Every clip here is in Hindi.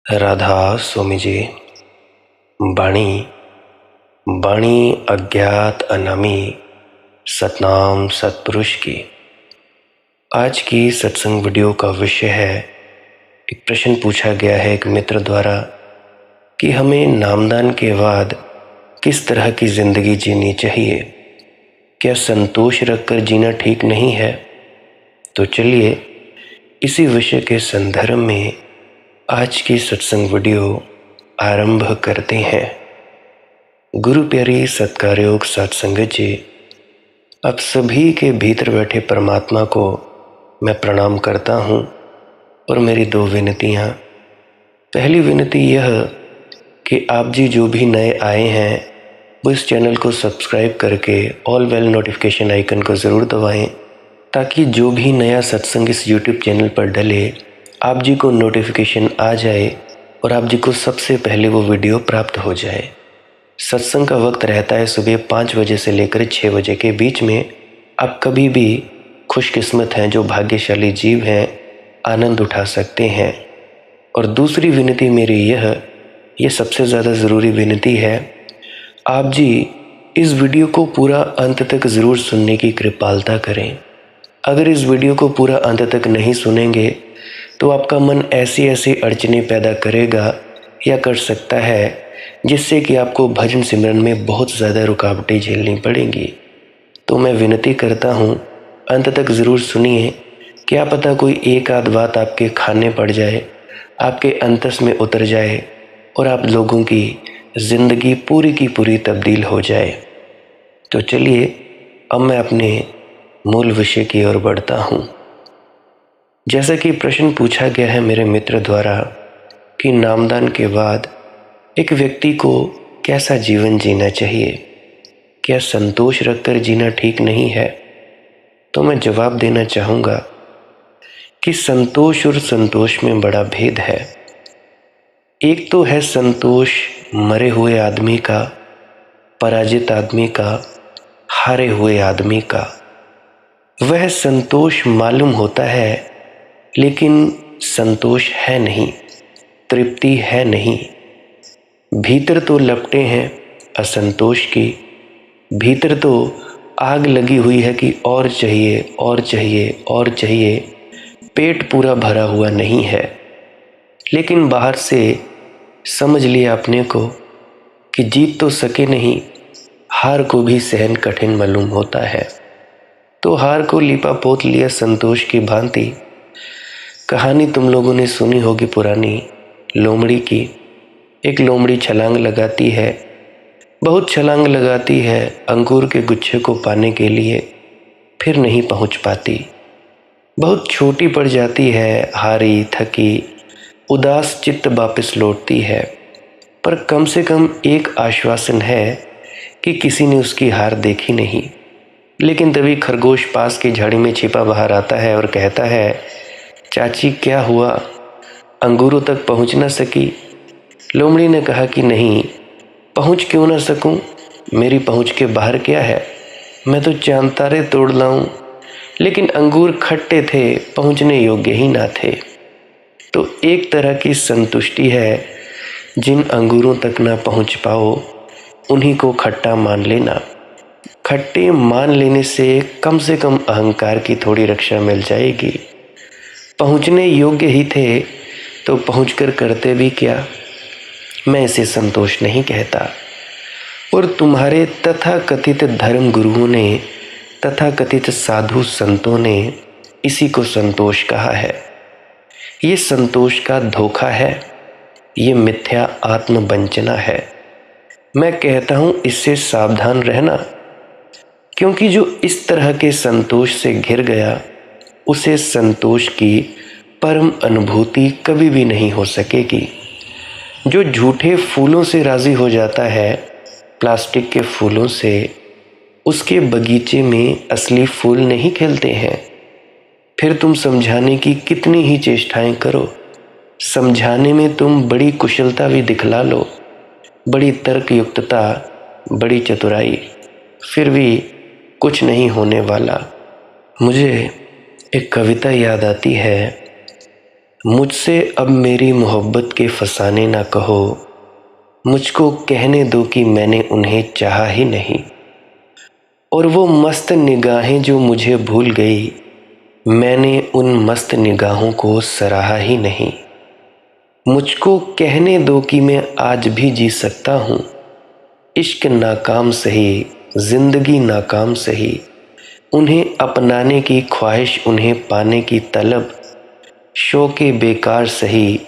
राधा स्वामी जी। बाणी बाणी अज्ञात अनामी सतनाम सतपुरुष की। आज की सत्संग वीडियो का विषय है, एक प्रश्न पूछा गया है एक मित्र द्वारा कि हमें नामदान के बाद किस तरह की ज़िंदगी जीनी चाहिए, क्या संतोष रखकर जीना ठीक नहीं है। तो चलिए इसी विषय के संदर्भ में आज की सत्संग वीडियो आरंभ करते हैं। गुरु प्यारी सत्कारयोग सत्संगत जी, आप सभी के भीतर बैठे परमात्मा को मैं प्रणाम करता हूँ और मेरी दो विनतियाँ। पहली विनती यह कि आप जी जो भी नए आए हैं वो इस चैनल को सब्सक्राइब करके ऑल बेल नोटिफिकेशन आइकन को ज़रूर दबाएं, ताकि जो भी नया सत्संग इस यूट्यूब चैनल पर डले आप जी को नोटिफिकेशन आ जाए और आप जी को सबसे पहले वो वीडियो प्राप्त हो जाए। सत्संग का वक्त रहता है सुबह 5 बजे से लेकर 6 बजे के बीच में। आप कभी भी खुशकिस्मत हैं, जो भाग्यशाली जीव हैं, आनंद उठा सकते हैं। और दूसरी विनती मेरी यह सबसे ज़्यादा ज़रूरी विनती है, आप जी इस वीडियो को पूरा अंत तक ज़रूर सुनने की कृपालता करें। अगर इस वीडियो को पूरा अंत तक नहीं सुनेंगे तो आपका मन ऐसी ऐसी अड़चनें पैदा करेगा या कर सकता है, जिससे कि आपको भजन सिमरन में बहुत ज़्यादा रुकावटें झेलनी पड़ेंगी। तो मैं विनती करता हूँ, अंत तक ज़रूर सुनिए। क्या पता कोई एक आध बात आपके खाने पड़ जाए, आपके अंतस में उतर जाए और आप लोगों की ज़िंदगी पूरी की पूरी तब्दील हो जाए। तो चलिए अब मैं अपने मूल विषय की ओर बढ़ता हूँ। जैसा कि प्रश्न पूछा गया है मेरे मित्र द्वारा कि नामदान के बाद एक व्यक्ति को कैसा जीवन जीना चाहिए, क्या संतोष रखकर जीना ठीक नहीं है। तो मैं जवाब देना चाहूँगा कि संतोष और संतोष में बड़ा भेद है। एक तो है संतोष मरे हुए आदमी का, पराजित आदमी का, हारे हुए आदमी का। वह संतोष मालूम होता है लेकिन संतोष है नहीं, तृप्ति है नहीं। भीतर तो लपटे हैं असंतोष की, भीतर तो आग लगी हुई है कि और चाहिए और चाहिए और चाहिए, पेट पूरा भरा हुआ नहीं है। लेकिन बाहर से समझ लिया अपने को कि जीत तो सके नहीं, हार को भी सहन कठिन मालूम होता है। तो हार को लिपा पोत लिया संतोष की भांति। कहानी तुम लोगों ने सुनी होगी पुरानी लोमड़ी की। एक लोमड़ी छलांग लगाती है, बहुत छलांग लगाती है अंगूर के गुच्छे को पाने के लिए, फिर नहीं पहुंच पाती। बहुत छोटी पड़ जाती है, हारी थकी उदास चित्त वापस लौटती है। पर कम से कम एक आश्वासन है कि किसी ने उसकी हार देखी नहीं। लेकिन तभी खरगोश पास की झाड़ी में छिपा बाहर आता है और कहता है, चाची क्या हुआ, अंगूरों तक पहुंच ना सकी। लोमड़ी ने कहा कि नहीं, पहुंच क्यों ना सकूं, मेरी पहुंच के बाहर क्या है, मैं तो चांद तारे तोड़ लाऊं। लेकिन अंगूर खट्टे थे, पहुंचने योग्य ही ना थे। तो एक तरह की संतुष्टि है, जिन अंगूरों तक ना पहुंच पाओ उन्हीं को खट्टा मान लेना। खट्टे मान लेने से कम अहंकार की थोड़ी रक्षा मिल जाएगी। पहुंचने योग्य ही थे तो पहुंचकर करते भी क्या, मैं इसे संतोष नहीं कहता। और तुम्हारे तथाकथित धर्म गुरुओं ने, तथाकथित साधु संतों ने इसी को संतोष कहा है। ये संतोष का धोखा है, ये मिथ्या आत्मवंचना है। मैं कहता हूँ इससे सावधान रहना, क्योंकि जो इस तरह के संतोष से घिर गया उसे संतोष की परम अनुभूति कभी भी नहीं हो सकेगी। जो झूठे फूलों से राजी हो जाता है, प्लास्टिक के फूलों से, उसके बगीचे में असली फूल नहीं खिलते हैं। फिर तुम समझाने की कितनी ही चेष्टाएं करो, समझाने में तुम बड़ी कुशलता भी दिखला लो, बड़ी तर्कयुक्तता, बड़ी चतुराई, फिर भी कुछ नहीं होने वाला। मुझे एक कविता याद आती है, मुझसे अब मेरी मोहब्बत के फसाने ना कहो, मुझको कहने दो कि मैंने उन्हें चाहा ही नहीं। और वो मस्त निगाहें जो मुझे भूल गई, मैंने उन मस्त निगाहों को सराहा ही नहीं। मुझको कहने दो कि मैं आज भी जी सकता हूँ, इश्क नाकाम सही, जिंदगी नाकाम सही, उन्हें अपनाने की ख्वाहिश, उन्हें पाने की तलब, शौक़े बेकार सही,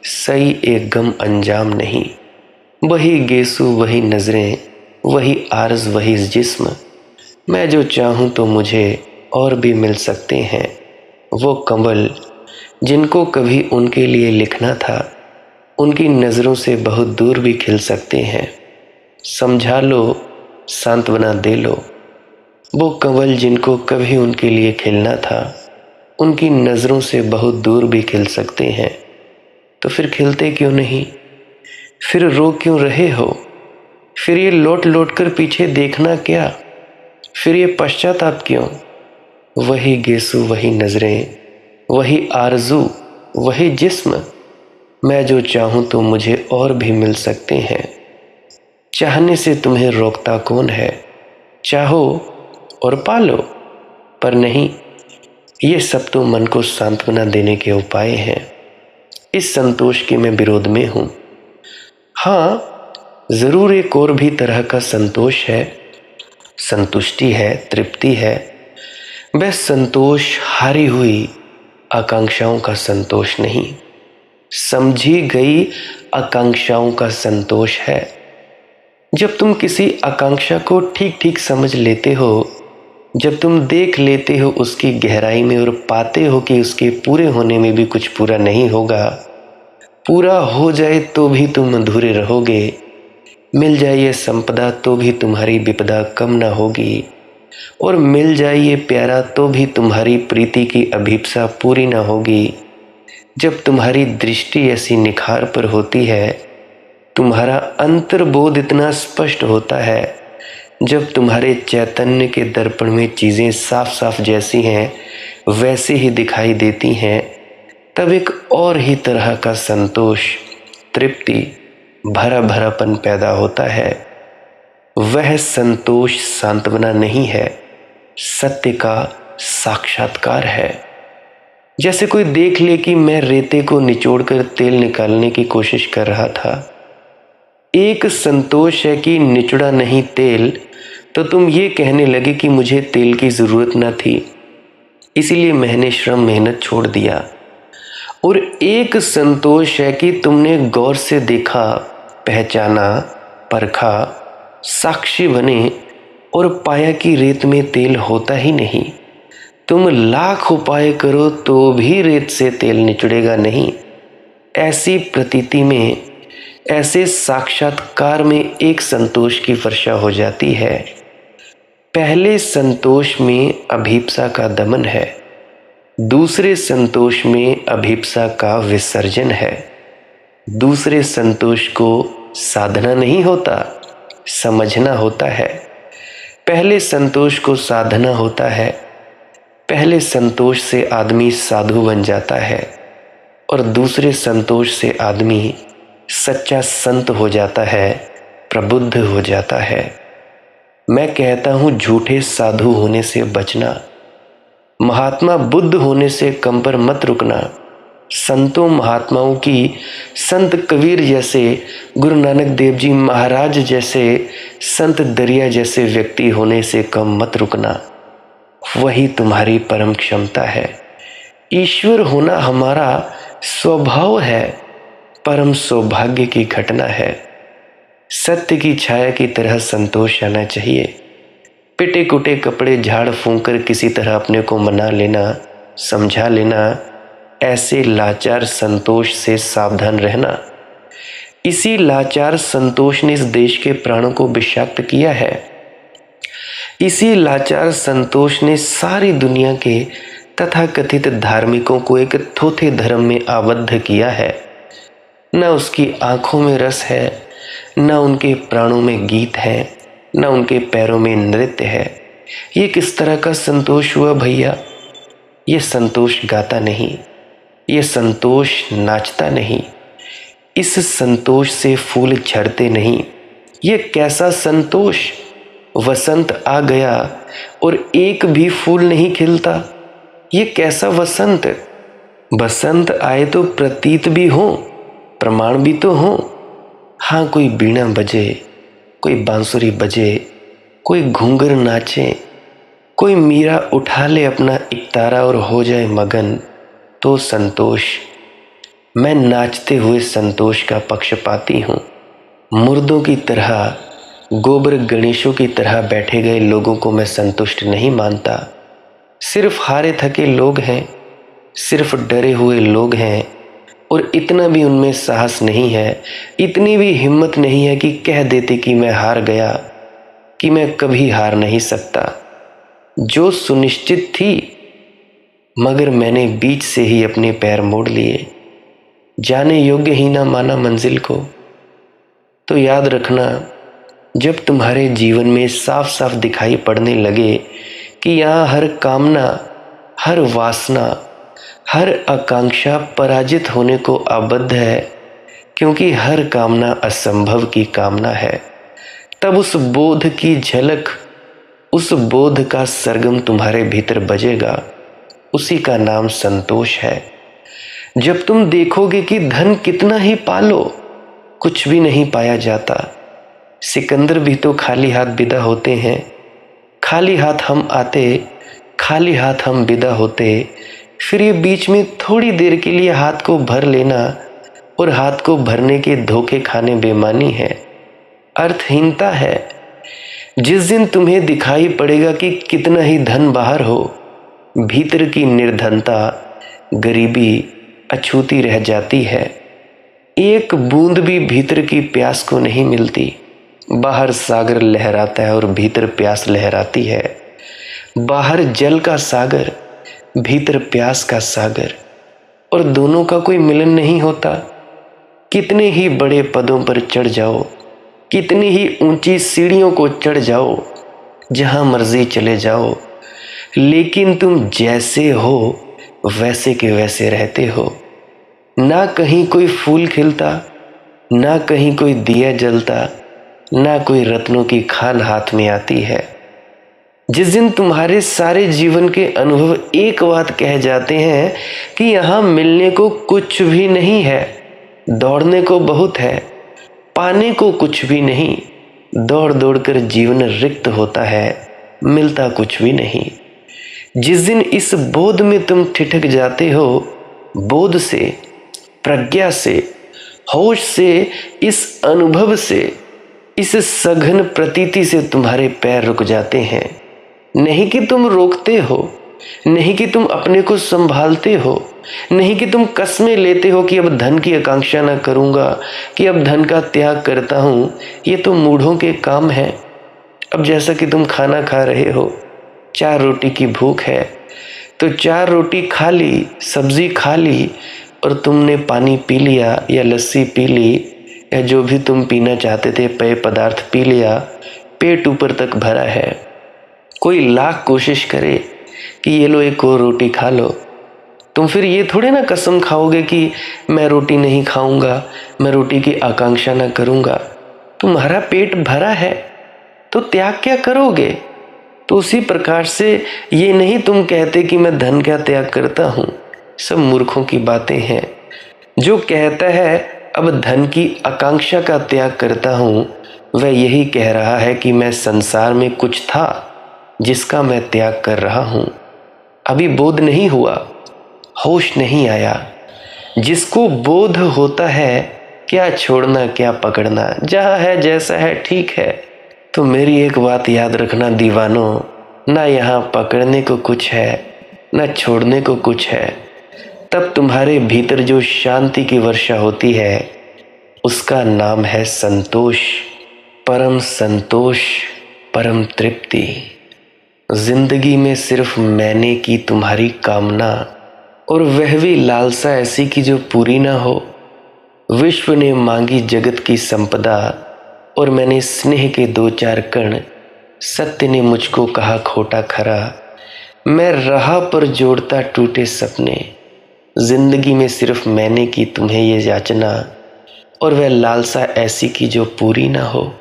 सही एक गम अंजाम नहीं। वही गेसू वही नज़रें, वही आर्ज़ वही जिस्म, मैं जो चाहूँ तो मुझे और भी मिल सकते हैं। वो कंवल जिनको कभी उनके लिए लिखना था, उनकी नज़रों से बहुत दूर भी खिल सकते हैं। समझा लो, सांत्वना दे लो। वो कंवल जिनको कभी उनके लिए खिलना था, उनकी नज़रों से बहुत दूर भी खिल सकते हैं। तो फिर खिलते क्यों नहीं? फिर रो क्यों रहे हो? फिर ये लौट लौट कर पीछे देखना क्या? फिर ये पश्चाताप क्यों? वही गेसू वही नज़रें, वही आरज़ू वही जिस्म, मैं जो चाहूँ तो मुझे और भी मिल सकते हैं। चाहने से तुम्हें रोकता कौन है? चाहो और पालो। पर नहीं, ये सब तो मन को सांत्वना देने के उपाय हैं। इस संतोष के मैं विरोध में हूँ। हाँ, ज़रूर एक और भी तरह का संतोष है, संतुष्टि है, तृप्ति है। वह संतोष हारी हुई आकांक्षाओं का संतोष नहीं, समझी गई आकांक्षाओं का संतोष है। जब तुम किसी आकांक्षा को ठीक ठीक समझ लेते हो, जब तुम देख लेते हो उसकी गहराई में और पाते हो कि उसके पूरे होने में भी कुछ पूरा नहीं होगा, पूरा हो जाए तो भी तुम अधूरे रहोगे, मिल जाए ये संपदा तो भी तुम्हारी विपदा कम ना होगी, और मिल जाए ये प्यारा तो भी तुम्हारी प्रीति की अभिप्सा पूरी ना होगी। जब तुम्हारी दृष्टि ऐसी निखार पर होती है, तुम्हारा अंतर्बोध इतना स्पष्ट होता है, जब तुम्हारे चैतन्य के दर्पण में चीज़ें साफ साफ जैसी हैं वैसे ही दिखाई देती हैं, तब एक और ही तरह का संतोष, तृप्ति, भरा भरापन पैदा होता है। वह संतोष सांत्वना नहीं है, सत्य का साक्षात्कार है। जैसे कोई देख ले कि मैं रेते को निचोड़कर तेल निकालने की कोशिश कर रहा था। एक संतोष है कि निचड़ा नहीं तेल, तो तुम ये कहने लगे कि मुझे तेल की ज़रूरत न थी, इसीलिए मैंने श्रम मेहनत छोड़ दिया। और एक संतोष है कि तुमने गौर से देखा, पहचाना, परखा, साक्षी बने और पाया कि रेत में तेल होता ही नहीं। तुम लाख उपाय करो तो भी रेत से तेल निचड़ेगा नहीं। ऐसी प्रतीति में, ऐसे साक्षात्कार में एक संतोष की वर्षा हो जाती है। पहले संतोष में अभीप्सा का दमन है, दूसरे संतोष में अभीप्सा का विसर्जन है। दूसरे संतोष को साधना नहीं होता, समझना होता है। पहले संतोष को साधना होता है। पहले संतोष से आदमी साधु बन जाता है और दूसरे संतोष से आदमी सच्चा संत हो जाता है, प्रबुद्ध हो जाता है। मैं कहता हूँ, झूठे साधु होने से बचना, महात्मा बुद्ध होने से कम पर मत रुकना। संतों महात्माओं की, संत कबीर जैसे, गुरु नानक देव जी महाराज जैसे, संत दरिया जैसे व्यक्ति होने से कम मत रुकना। वही तुम्हारी परम क्षमता है। ईश्वर होना हमारा स्वभाव है, परम सौभाग्य की घटना है। सत्य की छाया की तरह संतोष आना चाहिए। पिटे कुटे कपड़े झाड़ फूंक कर किसी तरह अपने को मना लेना, समझा लेना, ऐसे लाचार संतोष से सावधान रहना। इसी लाचार संतोष ने इस देश के प्राणों को विषाक्त किया है। इसी लाचार संतोष ने सारी दुनिया के तथाकथित धार्मिकों को एक थोथे धर्म में आबद्ध किया है। न उसकी आंखों में रस है, न उनके प्राणों में गीत है, न उनके पैरों में नृत्य है। ये किस तरह का संतोष हुआ भैया? ये संतोष गाता नहीं, ये संतोष नाचता नहीं, इस संतोष से फूल झड़ते नहीं। ये कैसा संतोष, वसंत आ गया और एक भी फूल नहीं खिलता। ये कैसा वसंत, बसंत आए तो प्रतीत भी हो, प्रमाण भी तो हो। हाँ, कोई बीड़ा बजे, कोई बांसुरी बजे, कोई घूंगर नाचे, कोई मीरा उठा ले अपना इकतारा और हो जाए मगन, तो संतोष। मैं नाचते हुए संतोष का पक्षपाती हूँ। मुर्दों की तरह, गोबर गणेशों की तरह बैठे गए लोगों को मैं संतुष्ट नहीं मानता। सिर्फ हारे थके लोग हैं, सिर्फ डरे हुए लोग हैं, और इतना भी उनमें साहस नहीं है, इतनी भी हिम्मत नहीं है कि कह देते कि मैं हार गया, कि मैं कभी हार नहीं सकता। जो सुनिश्चित थी, मगर मैंने बीच से ही अपने पैर मोड़ लिए, जाने योग्य ही ना माना मंजिल को। तो याद रखना, जब तुम्हारे जीवन में साफ साफ दिखाई पड़ने लगे कि यहाँ हर कामना, हर वासना, हर आकांक्षा पराजित होने को आबद्ध है, क्योंकि हर कामना असंभव की कामना है, तब उस बोध की झलक, उस बोध का सरगम तुम्हारे भीतर बजेगा। उसी का नाम संतोष है। जब तुम देखोगे कि धन कितना ही पालो, कुछ भी नहीं पाया जाता। सिकंदर भी तो खाली हाथ विदा होते हैं। खाली हाथ हम आते, खाली हाथ हम विदा होते। फिर ये बीच में थोड़ी देर के लिए हाथ को भर लेना और हाथ को भरने के धोखे खाने बेमानी है, अर्थहीनता है। जिस दिन तुम्हें दिखाई पड़ेगा कि कितना ही धन बाहर हो, भीतर की निर्धनता, गरीबी अछूती रह जाती है। एक बूंद भी भीतर की प्यास को नहीं मिलती। बाहर सागर लहराता है और भीतर प्यास लहराती है। बाहर जल का सागर, भीतर प्यास का सागर, और दोनों का कोई मिलन नहीं होता। कितने ही बड़े पदों पर चढ़ जाओ, कितनी ही ऊंची सीढ़ियों को चढ़ जाओ, जहां मर्जी चले जाओ, लेकिन तुम जैसे हो वैसे के वैसे रहते हो। ना कहीं कोई फूल खिलता, ना कहीं कोई दिया जलता, ना कोई रत्नों की खान हाथ में आती है। जिस दिन तुम्हारे सारे जीवन के अनुभव एक बात कह जाते हैं कि यहाँ मिलने को कुछ भी नहीं है, दौड़ने को बहुत है, पाने को कुछ भी नहीं, दौड़ दौड़ कर जीवन रिक्त होता है, मिलता कुछ भी नहीं। जिस दिन इस बोध में तुम ठिठक जाते हो, बोध से, प्रज्ञा से, होश से, इस अनुभव से, इस सघन प्रतीति से तुम्हारे पैर रुक जाते हैं। नहीं कि तुम रोकते हो, नहीं कि तुम अपने को संभालते हो, नहीं कि तुम कस्में लेते हो कि अब धन की आकांक्षा ना करूंगा, कि अब धन का त्याग करता हूं। ये तो मूढ़ों के काम है। अब जैसा कि तुम खाना खा रहे हो, 4 रोटी की भूख है, तो 4 रोटी खा ली, सब्जी खा ली, और तुमने पानी पी लिया या लस्सी पी ली या जो भी तुम पीना चाहते थे पेय पदार्थ पी लिया, पेट ऊपर तक भरा है। कोई लाख कोशिश करे कि ये लो एक और रोटी खा लो, तुम फिर ये थोड़े ना कसम खाओगे कि मैं रोटी नहीं खाऊंगा, मैं रोटी की आकांक्षा ना करूंगा। तुम्हारा पेट भरा है तो त्याग क्या करोगे? तो उसी प्रकार से ये नहीं तुम कहते कि मैं धन का त्याग करता हूं। सब मूर्खों की बातें हैं। जो कहता है अब धन की आकांक्षा का त्याग करता हूं, वह यही कह रहा है कि मैं संसार में कुछ था जिसका मैं त्याग कर रहा हूं। अभी बोध नहीं हुआ, होश नहीं आया। जिसको बोध होता है, क्या छोड़ना क्या पकड़ना, जहां है जैसा है ठीक है। तो मेरी एक बात याद रखना दीवानों, ना यहाँ पकड़ने को कुछ है, ना छोड़ने को कुछ है। तब तुम्हारे भीतर जो शांति की वर्षा होती है, उसका नाम है संतोष, परम संतोष, परम तृप्ति। जिंदगी में सिर्फ मैंने की तुम्हारी कामना, और वह भी लालसा ऐसी की जो पूरी ना हो। विश्व ने मांगी जगत की संपदा, और मैंने स्नेह के 2-4 कण। सत्य ने मुझको कहा खोटा खरा, मैं राह पर जोड़ता टूटे सपने। जिंदगी में सिर्फ मैंने की तुम्हें ये याचना, और वह लालसा ऐसी की जो पूरी ना हो।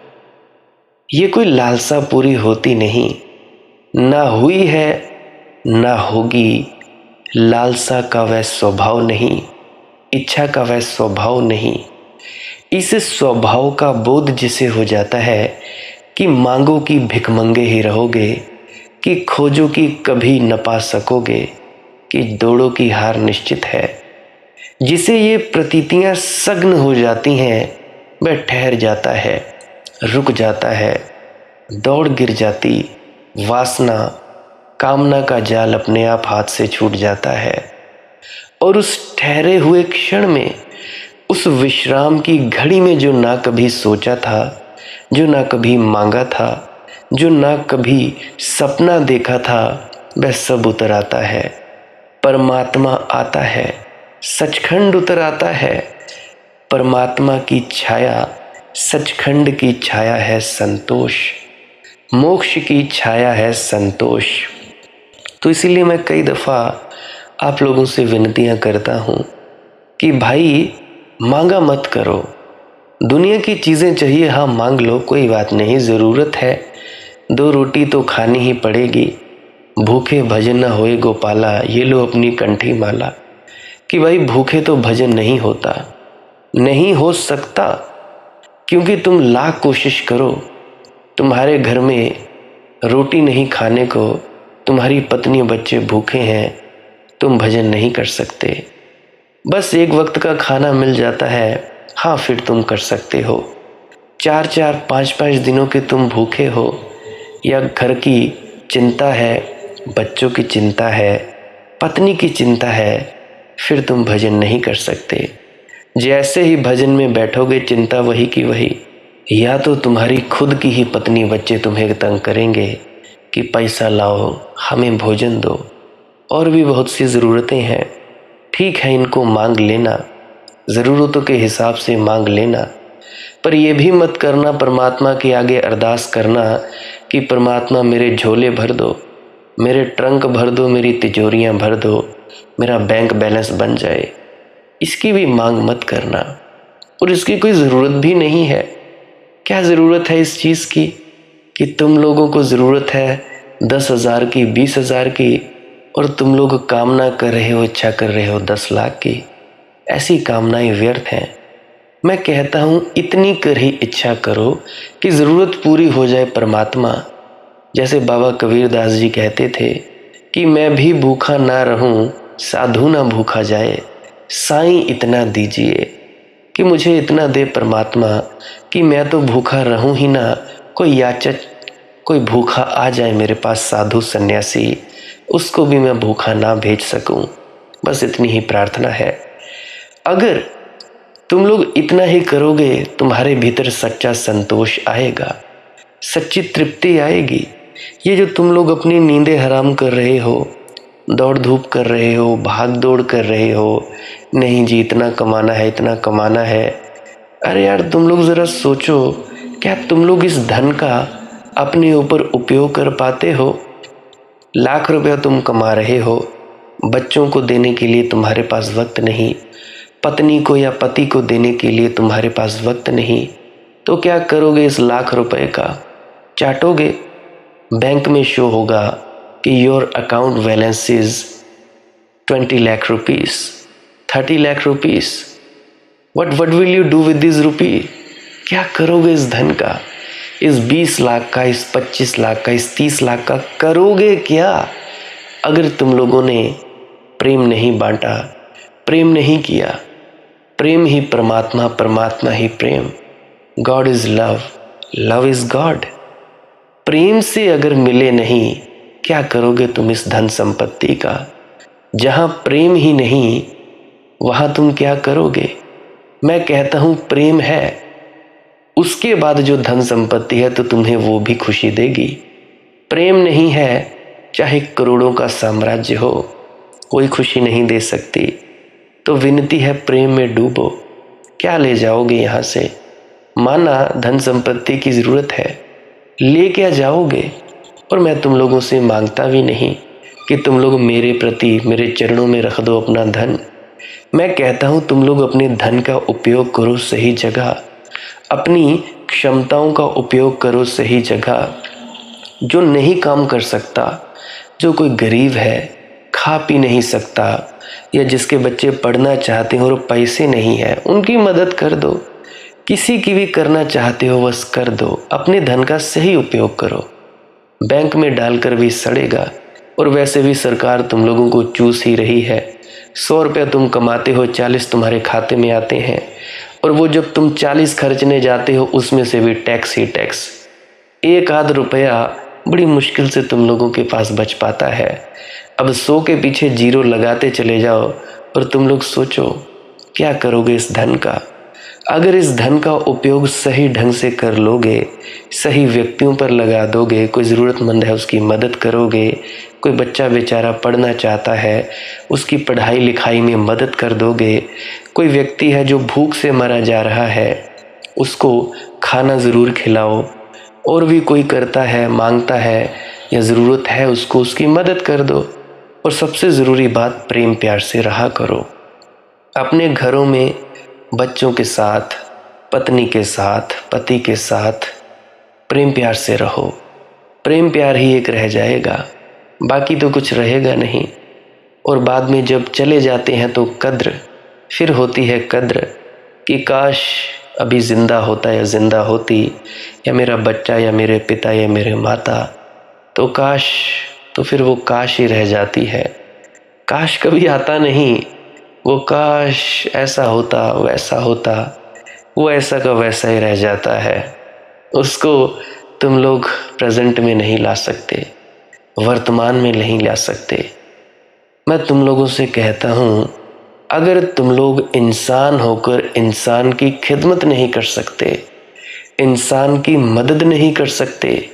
ये कोई लालसा पूरी होती नहीं, ना हुई है ना होगी। लालसा का वह स्वभाव नहीं, इच्छा का वह स्वभाव नहीं। इस स्वभाव का बोध जिसे हो जाता है कि मांगो की भिखमंगे ही रहोगे, कि खोजो की कभी न पा सकोगे, कि दौड़ो की हार निश्चित है। जिसे ये प्रतीतियां सघन हो जाती हैं, वह ठहर जाता है, रुक जाता है, दौड़ गिर जाती। वासना कामना का जाल अपने आप हाथ से छूट जाता है, और उस ठहरे हुए क्षण में, उस विश्राम की घड़ी में जो ना कभी सोचा था, जो ना कभी मांगा था, जो ना कभी सपना देखा था, वह सब उतर आता है। परमात्मा आता है, सचखंड उतर आता है। परमात्मा की छाया, सचखंड की छाया है संतोष, मोक्ष की छाया है संतोष। तो इसीलिए मैं कई दफ़ा आप लोगों से विनतियां करता हूँ कि भाई मांगा मत करो। दुनिया की चीज़ें चाहिए, हाँ मांग लो, कोई बात नहीं, ज़रूरत है, 2 रोटी तो खानी ही पड़ेगी। भूखे भजन न होए गोपाला, ये लो अपनी कंठी माला। कि भाई भूखे तो भजन नहीं होता, नहीं हो सकता, क्योंकि तुम लाख कोशिश करो, तुम्हारे घर में रोटी नहीं खाने को, तुम्हारी पत्नी बच्चे भूखे हैं, तुम भजन नहीं कर सकते। बस एक वक्त का खाना मिल जाता है, हाँ फिर तुम कर सकते हो। 4-4, 5-5 दिनों के तुम भूखे हो, या घर की चिंता है, बच्चों की चिंता है, पत्नी की चिंता है, फिर तुम भजन नहीं कर सकते। जैसे ही भजन में बैठोगे, चिंता वही की वही। या तो तुम्हारी खुद की ही पत्नी बच्चे तुम्हें तंग करेंगे कि पैसा लाओ, हमें भोजन दो, और भी बहुत सी ज़रूरतें हैं, ठीक है इनको मांग लेना, ज़रूरतों के हिसाब से मांग लेना। पर यह भी मत करना परमात्मा के आगे अरदास करना कि परमात्मा मेरे झोले भर दो, मेरे ट्रंक भर दो, मेरी तिजोरियां भर दो, मेरा बैंक बैलेंस बन जाए। इसकी भी मांग मत करना, और इसकी कोई ज़रूरत भी नहीं है। क्या ज़रूरत है इस चीज़ की कि तुम लोगों को ज़रूरत है 10,000 की, 20,000 की, और तुम लोग कामना कर रहे हो, इच्छा कर रहे हो 10 लाख की। ऐसी कामनाएं व्यर्थ हैं। मैं कहता हूँ इतनी कर ही इच्छा करो कि ज़रूरत पूरी हो जाए परमात्मा। जैसे बाबा कबीरदास जी कहते थे कि मैं भी भूखा ना रहूं, साधु ना भूखा जाए, साईं इतना दीजिए, कि मुझे इतना दे परमात्मा कि मैं तो भूखा रहूं ही ना, कोई याचक, कोई भूखा आ जाए मेरे पास, साधु सन्यासी, उसको भी मैं भूखा ना भेज सकूं। बस इतनी ही प्रार्थना है। अगर तुम लोग इतना ही करोगे, तुम्हारे भीतर सच्चा संतोष आएगा, सच्ची तृप्ति आएगी। ये जो तुम लोग अपनी नींदें हराम कर रहे हो, दौड़ धूप कर रहे हो, भाग दौड़ कर रहे हो, नहीं जी इतना कमाना है, इतना कमाना है। अरे यार तुम लोग ज़रा सोचो, क्या तुम लोग इस धन का अपने ऊपर उपयोग कर पाते हो? लाख रुपया तुम कमा रहे हो, बच्चों को देने के लिए तुम्हारे पास वक्त नहीं, पत्नी को या पति को देने के लिए तुम्हारे पास वक्त नहीं, तो क्या करोगे इस लाख रुपए का? चाटोगे? बैंक में शो होगा कि your account balance is 20 lakh rupees, 30 lakh rupees. What will you do with this rupee? क्या करोगे इस धन का? इस 20 लाख का, इस 25 लाख का, इस 30 लाख का करोगे क्या? अगर तुम लोगों ने प्रेम नहीं बांटा, प्रेम नहीं किया। प्रेम ही परमात्मा, परमात्मा ही प्रेम। God is love, love is God. प्रेम से अगर मिले नहीं, क्या करोगे तुम इस धन संपत्ति का? जहां प्रेम ही नहीं, वहां तुम क्या करोगे? मैं कहता हूं प्रेम है, उसके बाद जो धन संपत्ति है तो तुम्हें वो भी खुशी देगी। प्रेम नहीं है, चाहे करोड़ों का साम्राज्य हो, कोई खुशी नहीं दे सकती। तो विनती है प्रेम में डूबो। क्या ले जाओगे यहाँ से? माना धन संपत्ति की ज़रूरत है, ले क्या जाओगे? और मैं तुम लोगों से मांगता भी नहीं कि तुम लोग मेरे प्रति, मेरे चरणों में रख दो अपना धन। मैं कहता हूँ तुम लोग अपने धन का उपयोग करो सही जगह, अपनी क्षमताओं का उपयोग करो सही जगह। जो नहीं काम कर सकता, जो कोई गरीब है, खा पी नहीं सकता, या जिसके बच्चे पढ़ना चाहते हो और पैसे नहीं है, उनकी मदद कर दो। किसी की भी करना चाहते हो बस कर दो। अपने धन का सही उपयोग करो। बैंक में डालकर भी सड़ेगा, और वैसे भी सरकार तुम लोगों को चूस ही रही है। 100 रुपया तुम कमाते हो, 40 तुम्हारे खाते में आते हैं, और वो जब तुम 40 खर्चने जाते हो उसमें से भी टैक्स ही टैक्स। एक आध रुपया बड़ी मुश्किल से तुम लोगों के पास बच पाता है। अब 100 के पीछे 0 लगाते चले जाओ, और तुम लोग सोचो क्या करोगे इस धन का। अगर इस धन का उपयोग सही ढंग से कर लोगे, सही व्यक्तियों पर लगा दोगे, कोई ज़रूरतमंद है उसकी मदद करोगे, कोई बच्चा बेचारा पढ़ना चाहता है उसकी पढ़ाई लिखाई में मदद कर दोगे, कोई व्यक्ति है जो भूख से मरा जा रहा है उसको खाना ज़रूर खिलाओ, और भी कोई करता है, मांगता है या ज़रूरत है उसको, उसकी मदद कर दो। और सबसे ज़रूरी बात, प्रेम प्यार से रहा करो। अपने घरों में बच्चों के साथ, पत्नी के साथ, पति के साथ प्रेम प्यार से रहो। प्रेम प्यार ही एक रह जाएगा, बाकी तो कुछ रहेगा नहीं। और बाद में जब चले जाते हैं तो कद्र फिर होती है, कद्र कि काश अभी ज़िंदा होता या ज़िंदा होती, या मेरा बच्चा या मेरे पिता या मेरे माता, तो काश, तो फिर वो काश ही रह जाती है। काश कभी आता नहीं, वो काश ऐसा होता वैसा होता, वो ऐसा का वैसा ही रह जाता है। उसको तुम लोग प्रेजेंट में नहीं ला सकते, वर्तमान में नहीं ला सकते। मैं तुम लोगों से कहता हूँ, अगर तुम लोग इंसान होकर इंसान की खिदमत नहीं कर सकते, इंसान की मदद नहीं कर सकते,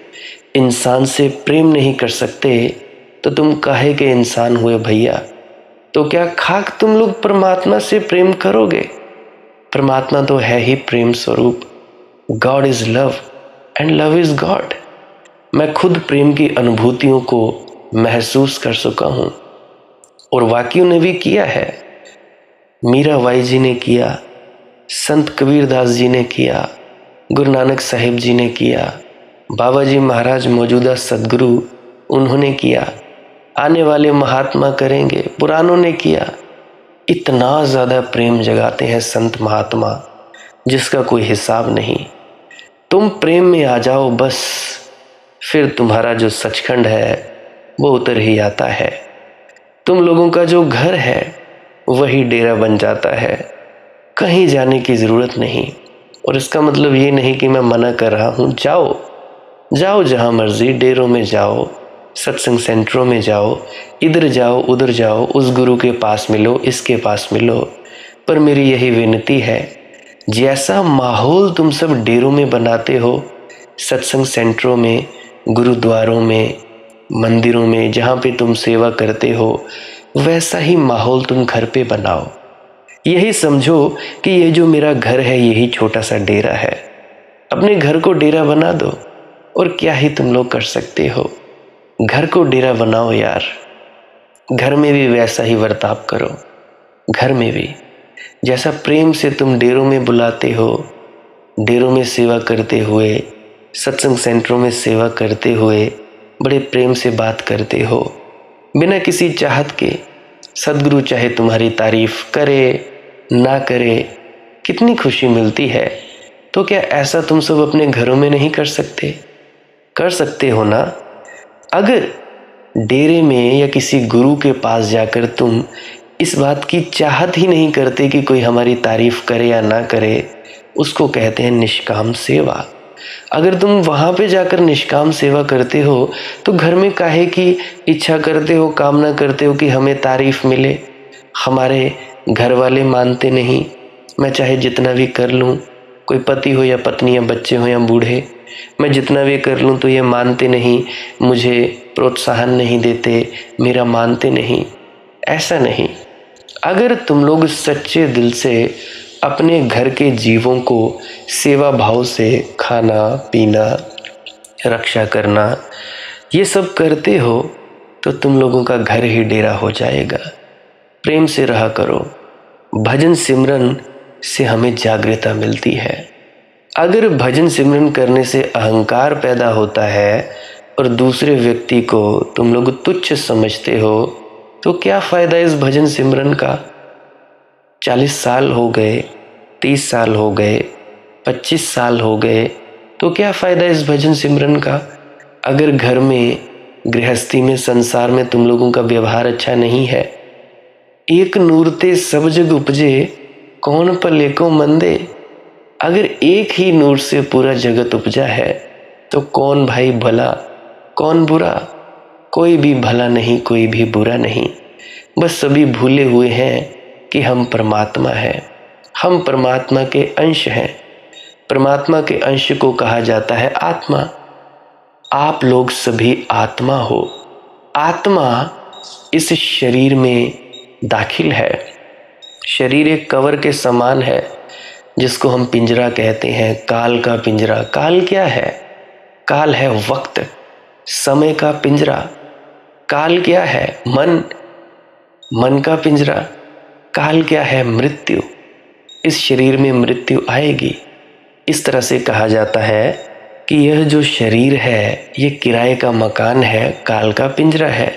इंसान से प्रेम नहीं कर सकते, तो तुम काहे के इंसान हुए भैया। तो क्या खाक तुम लोग परमात्मा से प्रेम करोगे? परमात्मा तो है ही प्रेम स्वरूप। God is love and love is God. मैं खुद प्रेम की अनुभूतियों को महसूस कर चुका हूँ, और वाकियों ने भी किया है। मीराबाई जी ने किया, संत कबीरदास जी ने किया, गुरु नानक साहिब जी ने किया, बाबा जी महाराज मौजूदा सदगुरु उन्होंने किया, आने वाले महात्मा करेंगे, पुरानों ने किया। इतना ज़्यादा प्रेम जगाते हैं संत महात्मा जिसका कोई हिसाब नहीं। तुम प्रेम में आ जाओ बस, फिर तुम्हारा जो सचखंड है वो उतर ही आता है। तुम लोगों का जो घर है वही डेरा बन जाता है, कहीं जाने की ज़रूरत नहीं। और इसका मतलब ये नहीं कि मैं मना कर रहा हूँ, जाओ जाओ जहाँ मर्जी, डेरों में जाओ, सत्संग सेंटरों में जाओ, इधर जाओ उधर जाओ, उस गुरु के पास मिलो, इसके पास मिलो। पर मेरी यही विनती है, जैसा माहौल तुम सब डेरों में बनाते हो, सत्संग सेंटरों में, गुरुद्वारों में, मंदिरों में, जहाँ पे तुम सेवा करते हो, वैसा ही माहौल तुम घर पे बनाओ। यही समझो कि ये जो मेरा घर है यही छोटा सा डेरा है। अपने घर को डेरा बना दो, और क्या ही तुम लोग कर सकते हो। घर को डेरा बनाओ यार। घर में भी वैसा ही बर्ताव करो। घर में भी जैसा प्रेम से तुम डेरों में बुलाते हो, डेरों में सेवा करते हुए, सत्संग सेंटरों में सेवा करते हुए बड़े प्रेम से बात करते हो, बिना किसी चाहत के। सदगुरु चाहे तुम्हारी तारीफ करे ना करे, कितनी खुशी मिलती है। तो क्या ऐसा तुम सब अपने घरों में नहीं कर सकते? कर सकते हो ना। अगर डेरे में या किसी गुरु के पास जाकर तुम इस बात की चाहत ही नहीं करते कि कोई हमारी तारीफ करे या ना करे, उसको कहते हैं निष्काम सेवा। अगर तुम वहाँ पे जाकर निष्काम सेवा करते हो तो घर में काहे की इच्छा करते हो, कामना करते हो कि हमें तारीफ मिले। हमारे घर वाले मानते नहीं, मैं चाहे जितना भी कर लूँ, कोई पति हो या पत्नी या बच्चे हो या बूढ़े, मैं जितना भी कर लूँ तो ये मानते नहीं, मुझे प्रोत्साहन नहीं देते, मेरा मानते नहीं। ऐसा नहीं। अगर तुम लोग सच्चे दिल से अपने घर के जीवों को सेवा भाव से खाना पीना, रक्षा करना, ये सब करते हो तो तुम लोगों का घर ही डेरा हो जाएगा। प्रेम से रहा करो, भजन सिमरन से हमें जागृता मिलती है। अगर भजन सिमरन करने से अहंकार पैदा होता है और दूसरे व्यक्ति को तुम लोग तुच्छ समझते हो, तो क्या फ़ायदा इस भजन सिमरन का? 40 साल हो गए, 30 साल हो गए, 25 साल हो गए, तो क्या फ़ायदा इस भजन सिमरन का? अगर घर में, गृहस्थी में, संसार में तुम लोगों का व्यवहार अच्छा नहीं है। एक नूरते सब जग उपजे, कौन पले को मंदे। अगर एक ही नूर से पूरा जगत उपजा है तो कौन भाई भला, कौन बुरा? कोई भी भला नहीं, कोई भी बुरा नहीं। बस सभी भूले हुए हैं कि हम परमात्मा हैं, हम परमात्मा के अंश हैं। परमात्मा के अंश को कहा जाता है आत्मा। आप लोग सभी आत्मा हो। आत्मा इस शरीर में दाखिल है। शरीर एक कवर के समान है जिसको हम पिंजरा कहते हैं, काल का पिंजरा। काल क्या है? काल है वक्त, समय का पिंजरा। काल क्या है? मन, मन का पिंजरा। काल क्या है? मृत्यु। इस शरीर में मृत्यु आएगी। इस तरह से कहा जाता है कि यह जो शरीर है ये किराए का मकान है, काल का पिंजरा है।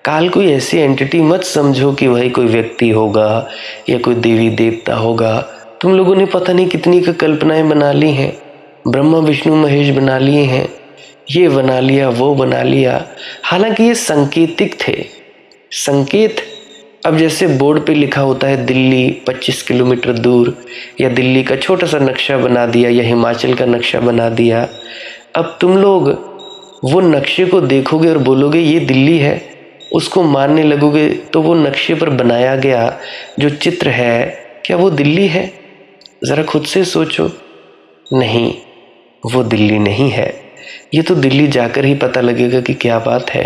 काल कोई ऐसी एंटिटी मत समझो कि वही कोई व्यक्ति होगा या कोई देवी देवता होगा। तुम लोगों ने पता नहीं कितनी का कल्पनाएं बना ली हैं, ब्रह्मा विष्णु महेश बना लिए हैं, ये बना लिया, वो बना लिया। हालांकि ये संकेतिक थे, संकेत। अब जैसे बोर्ड पे लिखा होता है दिल्ली 25 किलोमीटर दूर, या दिल्ली का छोटा सा नक्शा बना दिया, या हिमाचल का नक्शा बना दिया। अब तुम लोग वो नक्शे को देखोगे और बोलोगे ये दिल्ली है, उसको मानने लगोगे, तो वो नक्शे पर बनाया गया जो चित्र है क्या वो दिल्ली है? ज़रा खुद से सोचो। नहीं, वो दिल्ली नहीं है। ये तो दिल्ली जाकर ही पता लगेगा कि क्या बात है।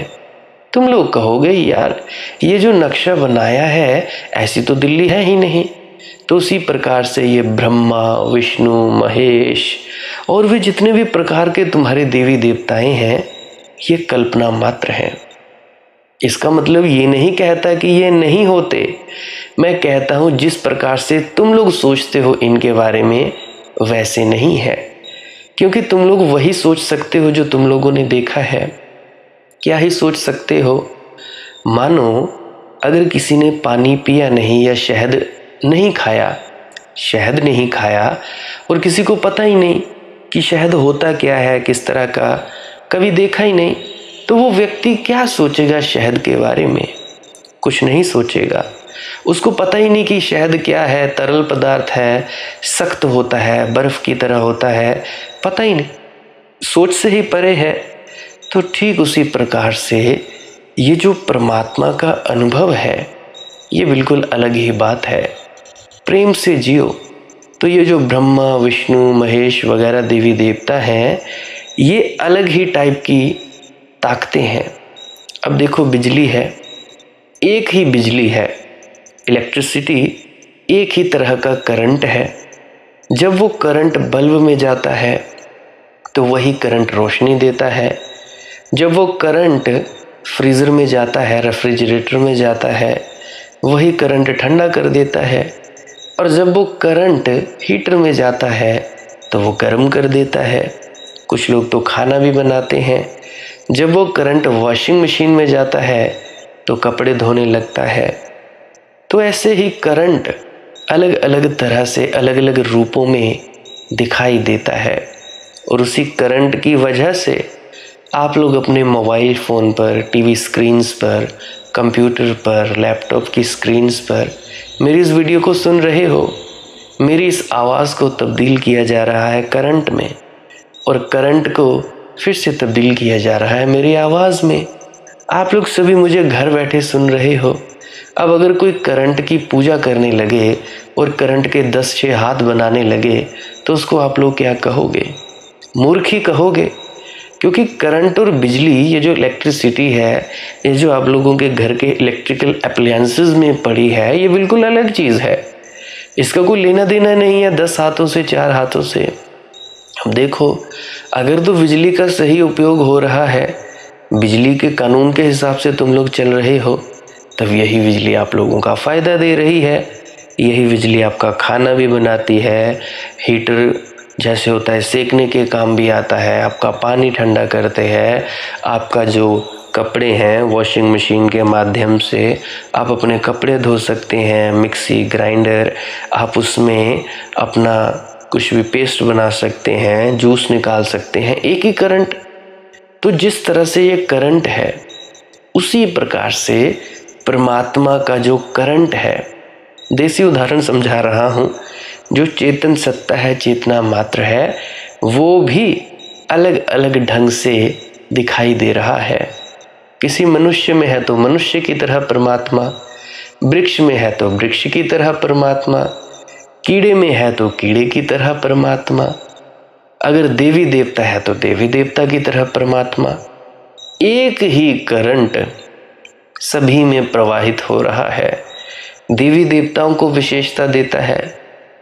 तुम लोग कहोगे यार ये जो नक्शा बनाया है ऐसी तो दिल्ली है ही नहीं। तो उसी प्रकार से ये ब्रह्मा विष्णु महेश और भी जितने भी प्रकार के तुम्हारे देवी देवताएं हैं ये कल्पना मात्र हैं। इसका मतलब ये नहीं कहता कि ये नहीं होते। मैं कहता हूँ जिस प्रकार से तुम लोग सोचते हो इनके बारे में वैसे नहीं है, क्योंकि तुम लोग वही सोच सकते हो जो तुम लोगों ने देखा है। क्या ही सोच सकते हो? मानो अगर किसी ने पानी पिया नहीं या शहद नहीं खाया, शहद नहीं खाया और किसी को पता ही नहीं कि शहद होता क्या है, किस तरह का, कभी देखा ही नहीं, तो वो व्यक्ति क्या सोचेगा शहद के बारे में? कुछ नहीं सोचेगा। उसको पता ही नहीं कि शहद क्या है, तरल पदार्थ है, सख्त होता है, बर्फ की तरह होता है, पता ही नहीं, सोच से ही परे है। तो ठीक उसी प्रकार से ये जो परमात्मा का अनुभव है ये बिल्कुल अलग ही बात है। प्रेम से जियो। तो ये जो ब्रह्मा विष्णु महेश वगैरह देवी देवता हैं ये अलग ही टाइप की ताकतें हैं। अब देखो बिजली है, एक ही बिजली है, इलेक्ट्रिसिटी एक ही तरह का करंट है। जब वो करंट बल्ब में जाता है तो वही करंट रोशनी देता है। जब वो करंट फ्रीज़र में जाता है, रेफ्रिजरेटर में जाता है, वही करंट ठंडा कर देता है। और जब वो करंट हीटर में जाता है तो वो गर्म कर देता है। कुछ लोग तो खाना भी बनाते हैं। जब वो करंट वॉशिंग मशीन में जाता है तो कपड़े धोने लगता है। तो ऐसे ही करंट अलग अलग तरह से अलग अलग रूपों में दिखाई देता है। और उसी करंट की वजह से आप लोग अपने मोबाइल फ़ोन पर, टीवी स्क्रीन्स पर, कंप्यूटर पर, लैपटॉप की स्क्रीन्स पर मेरी इस वीडियो को सुन रहे हो। मेरी इस आवाज़ को तब्दील किया जा रहा है करंट में, और करंट को फिर से तब्दील किया जा रहा है मेरी आवाज़ में। आप लोग सभी मुझे घर बैठे सुन रहे हो। अब अगर कोई करंट की पूजा करने लगे और करंट के 10-6 हाथ बनाने लगे तो उसको आप लोग क्या कहोगे? मूर्ख ही कहोगे। क्योंकि करंट और बिजली, ये जो इलेक्ट्रिसिटी है, ये जो आप लोगों के घर के इलेक्ट्रिकल अप्लायंसेस में पड़ी है, ये बिल्कुल अलग चीज़ है। इसका कोई लेना देना नहीं है 10 हाथों से, 4 हाथों से। अब देखो, अगर तो बिजली का सही उपयोग हो रहा है, बिजली के कानून के हिसाब से तुम लोग चल रहे हो, तब यही बिजली आप लोगों का फ़ायदा दे रही है। यही बिजली आपका खाना भी बनाती है, हीटर जैसे होता है सेकने के काम भी आता है, आपका पानी ठंडा करते हैं, आपका जो कपड़े हैं वॉशिंग मशीन के माध्यम से आप अपने कपड़े धो सकते हैं, मिक्सी ग्राइंडर आप उसमें अपना कुछ भी पेस्ट बना सकते हैं, जूस निकाल सकते हैं, एक ही करंट। तो जिस तरह से ये करंट है उसी प्रकार से परमात्मा का जो करंट है, देसी उदाहरण समझा रहा हूँ, जो चेतन सत्ता है, चेतना मात्र है, वो भी अलग अलग ढंग से दिखाई दे रहा है। किसी मनुष्य में है तो मनुष्य की तरह परमात्मा, वृक्ष में है तो वृक्ष की तरह परमात्मा, कीड़े में है तो कीड़े की तरह परमात्मा, अगर देवी देवता है तो देवी देवता की तरह परमात्मा। एक ही करंट सभी में प्रवाहित हो रहा है। देवी देवताओं को विशेषता देता है,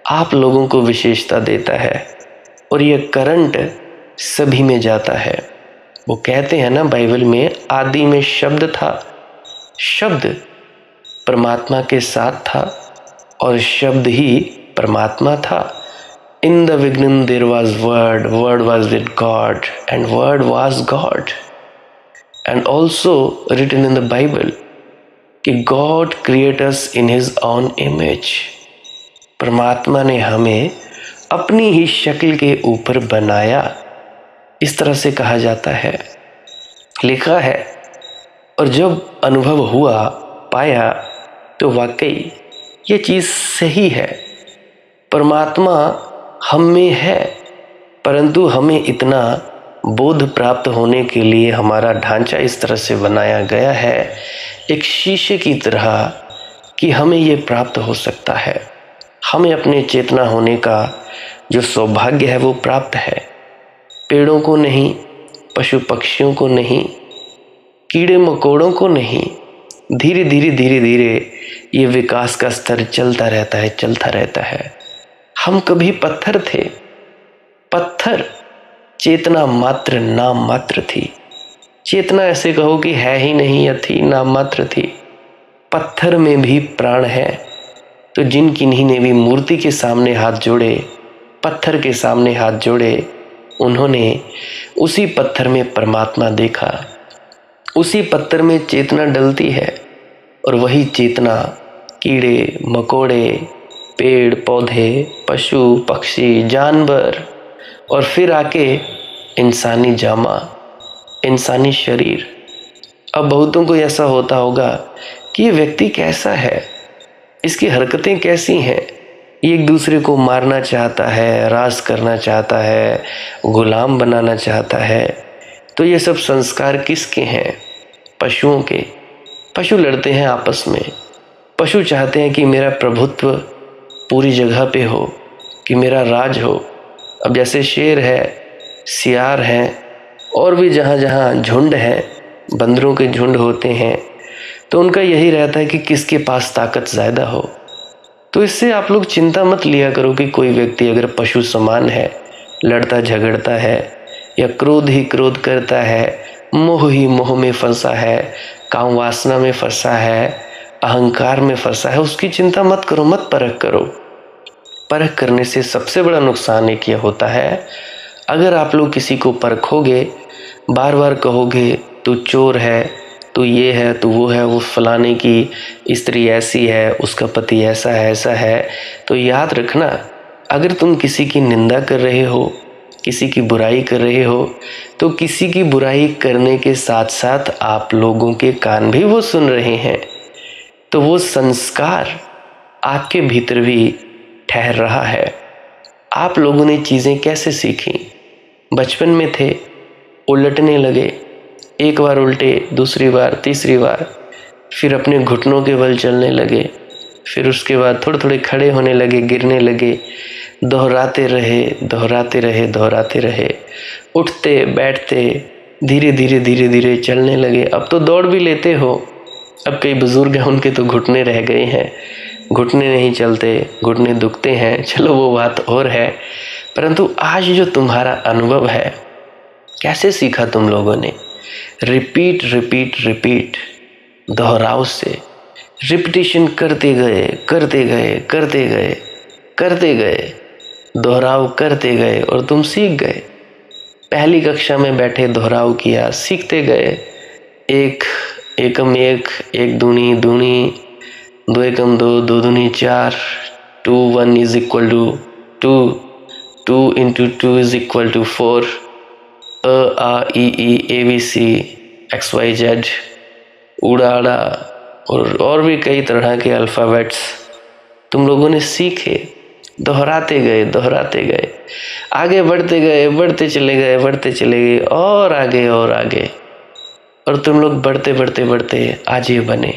आप लोगों को विशेषता देता है, और यह करंट सभी में जाता है। वो कहते हैं ना बाइबल में, आदि में शब्द था, शब्द परमात्मा के साथ था और शब्द ही परमात्मा था। In the beginning there was word, word was with God and word was God. And also written in the Bible कि God create us in his own image. परमात्मा ने हमें अपनी ही शक्ल के ऊपर बनाया, इस तरह से कहा जाता है, लिखा है। और जब अनुभव हुआ, पाया, तो वाकई ये चीज़ सही है। परमात्मा हम में है, परंतु हमें इतना बोध प्राप्त होने के लिए हमारा ढांचा इस तरह से बनाया गया है, एक शीशे की तरह, कि हमें ये प्राप्त हो सकता है। हमें अपने चेतना होने का जो सौभाग्य है वो प्राप्त है। पेड़ों को नहीं, पशु पक्षियों को नहीं, कीड़े मकोड़ों को नहीं, धीरे धीरे धीरे धीरे ये विकास का स्तर चलता रहता है, चलता रहता है। हम कभी पत्थर थे, पत्थर चेतना मात्र, नाम मात्र थी। चेतना ऐसे कहो कि है ही नहीं या थी, नाम मात्र थी। पत्थर में भी प्राण है। तो जिन किन्हीं ने भी मूर्ति के सामने हाथ जोड़े, पत्थर के सामने हाथ जोड़े, उन्होंने उसी पत्थर में परमात्मा देखा। उसी पत्थर में चेतना डलती है और वही चेतना कीड़े मकोड़े, पेड़ पौधे, पशु पक्षी, जानवर, और फिर आके इंसानी जामा, इंसानी शरीर। अब बहुतों को ऐसा होता होगा कि ये व्यक्ति कैसा है, इसकी हरकतें कैसी हैं, ये एक दूसरे को मारना चाहता है, राज करना चाहता है, गुलाम बनाना चाहता है। तो ये सब संस्कार किसके हैं? पशुओं के। पशु लड़ते हैं आपस में। पशु चाहते हैं कि मेरा प्रभुत्व पूरी जगह पे हो, कि मेरा राज हो। अब जैसे शेर है, सियार है, और भी जहाँ जहाँ झुंड है, बंदरों के झुंड होते हैं, तो उनका यही रहता है कि किसके पास ताकत ज़्यादा हो। तो इससे आप लोग चिंता मत लिया करो कि कोई व्यक्ति अगर पशु समान है, लड़ता झगड़ता है, या क्रोध ही क्रोध करता है, मोह ही मोह में फंसा है, काम वासना में फंसा है, अहंकार में फंसा है, उसकी चिंता मत करो, मत परख करो। परख करने से सबसे बड़ा नुकसान एक ये होता है, अगर आप लोग किसी को परखोगे, बार बार कहोगे तू चोर है, तू ये है, तू वो है, वो फलाने की स्त्री ऐसी है, उसका पति ऐसा है, ऐसा है, तो याद रखना, अगर तुम किसी की निंदा कर रहे हो, किसी की बुराई कर रहे हो, तो किसी की बुराई करने के साथ साथ आप लोगों के कान भी वो सुन रहे हैं। तो वो संस्कार आपके भीतर भी ठहर रहा है। आप लोगों ने चीज़ें कैसे सीखी? बचपन में थे, उलटने लगे, एक बार उल्टे, दूसरी बार, तीसरी बार, फिर अपने घुटनों के बल चलने लगे, फिर उसके बाद थोड़े थोड़े खड़े होने लगे, गिरने लगे, दोहराते रहे, दोहराते रहे, दोहराते रहे, उठते बैठते, धीरे धीरे धीरे धीरे चलने लगे। अब तो दौड़ भी लेते हो। अब कई बुजुर्ग हैं, उनके तो घुटने रह गए हैं, घुटने नहीं चलते, घुटने दुखते हैं, चलो वो बात और है। परंतु आज जो तुम्हारा अनुभव है, कैसे सीखा तुम लोगों ने? रिपीट रिपीट रिपीट, दोहराव से, रिपीटिशन करते गए करते गए करते गए करते गए, दोहराव करते गए और तुम सीख गए। पहली कक्षा में बैठे दोहराव किया, सीखते गए। एक एकम एक, एक दूनी दूनी, दो एकम दो, दो दूनी चार, 2 1 is equal to 2, 2 into 2 is equal to 4, अ आ ई ई A B C X Y Z, उड़ा आड़ा और भी कई तरह के अल्फ़ाबेट्स तुम लोगों ने सीखे। दोहराते गए दोहराते गए, आगे बढ़ते गए, बढ़ते चले गए, बढ़ते चले गए, और आगे और आगे, और तुम लोग बढ़ते बढ़ते बढ़ते आज ये बने।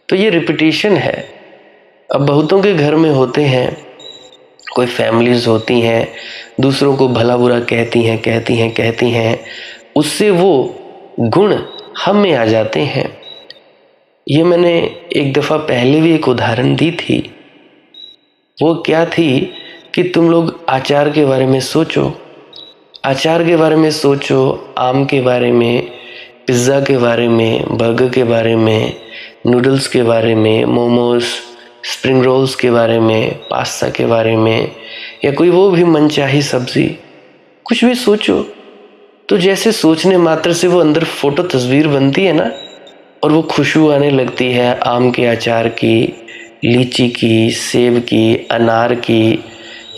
तो ये रिपीटिशन है। अब बहुतों के घर में होते हैं, कोई फैमिलीज होती हैं, दूसरों को भला बुरा कहती हैं, उससे वो गुण हम में आ जाते हैं। ये मैंने एक दफ़ा पहले भी एक उदाहरण दी थी। वो क्या थी कि तुम लोग अचार के बारे में सोचो, अचार के बारे में सोचो, आम के बारे में, पिज़्ज़ा के बारे में, बर्गर के बारे में, नूडल्स के बारे में, मोमोज, स्प्रिंग रोल्स के बारे में, पास्ता के बारे में, या कोई वो भी मनचाही सब्ज़ी, कुछ भी सोचो। तो जैसे सोचने मात्र से वो अंदर फ़ोटो तस्वीर बनती है ना, और वो खुशबू आने लगती है आम के अचार की, लीची की, सेब की, अनार की,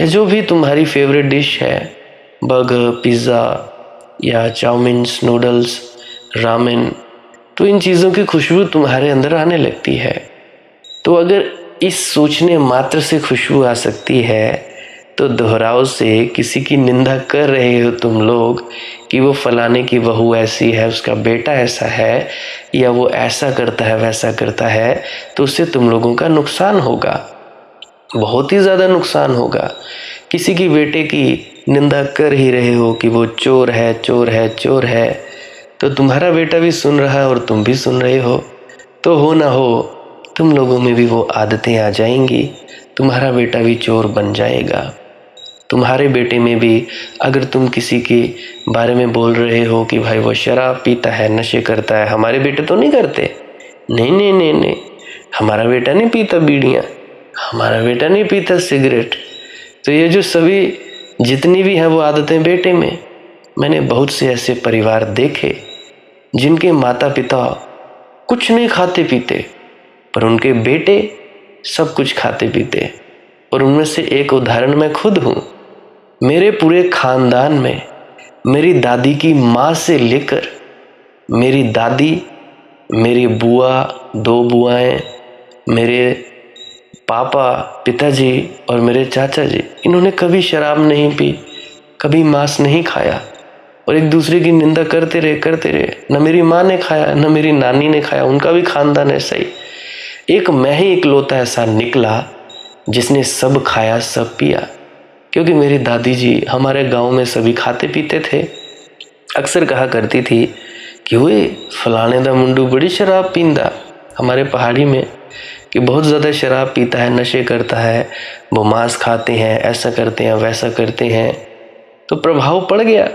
या जो भी तुम्हारी फेवरेट डिश है, बर्गर, पिज़्ज़ा या चाउमीन, नूडल्स, रामेन, तो इन चीज़ों की खुशबू तुम्हारे अंदर आने लगती है। तो अगर इस सोचने मात्र से खुशबू आ सकती है, तो दोहराव से किसी की निंदा कर रहे हो तुम लोग कि वो फलाने की बहू ऐसी है, उसका बेटा ऐसा है, या वो ऐसा करता है वैसा करता है, तो उससे तुम लोगों का नुकसान होगा, बहुत ही ज़्यादा नुकसान होगा। किसी की बेटे की निंदा कर ही रहे हो कि वो चोर है चोर है चोर है, तो तुम्हारा बेटा भी सुन रहा है और तुम भी सुन रहे हो, तो हो ना हो तुम लोगों में भी वो आदतें आ जाएंगी, तुम्हारा बेटा भी चोर बन जाएगा। तुम्हारे बेटे में भी अगर तुम किसी के बारे में बोल रहे हो कि भाई वो शराब पीता है, नशे करता है, हमारे बेटे तो नहीं करते, नहीं नहीं नहीं नहीं, हमारा बेटा नहीं पीता बीड़ियाँ, हमारा बेटा नहीं पीता सिगरेट, तो ये जो सभी जितनी भी हैं वो आदतें बेटे में। मैंने बहुत से ऐसे परिवार देखे जिनके माता पिता कुछ नहीं खाते पीते, पर उनके बेटे सब कुछ खाते पीते। और उनमें से एक उदाहरण मैं खुद हूँ। मेरे पूरे खानदान में मेरी दादी की माँ से लेकर मेरी दादी, मेरी बुआ, 2 बुआएं, मेरे पापा, पिताजी और मेरे चाचा जी, इन्होंने कभी शराब नहीं पी, कभी मांस नहीं खाया, और एक दूसरे की निंदा करते रहे। न मेरी माँ ने खाया, न मेरी नानी ने खाया, उनका भी खानदान ऐसा ही। एक मैं ही इकलौता ऐसा निकला जिसने सब खाया सब पिया, क्योंकि मेरी दादी जी हमारे गांव में सभी खाते पीते थे। अक्सर कहा करती थी कि वे फलाने दा मुंडू बड़ी शराब पींदा, हमारे पहाड़ी में, कि बहुत ज़्यादा शराब पीता है, नशे करता है, वो मांस खाते हैं, ऐसा करते हैं वैसा करते हैं। तो प्रभाव पड़ गया,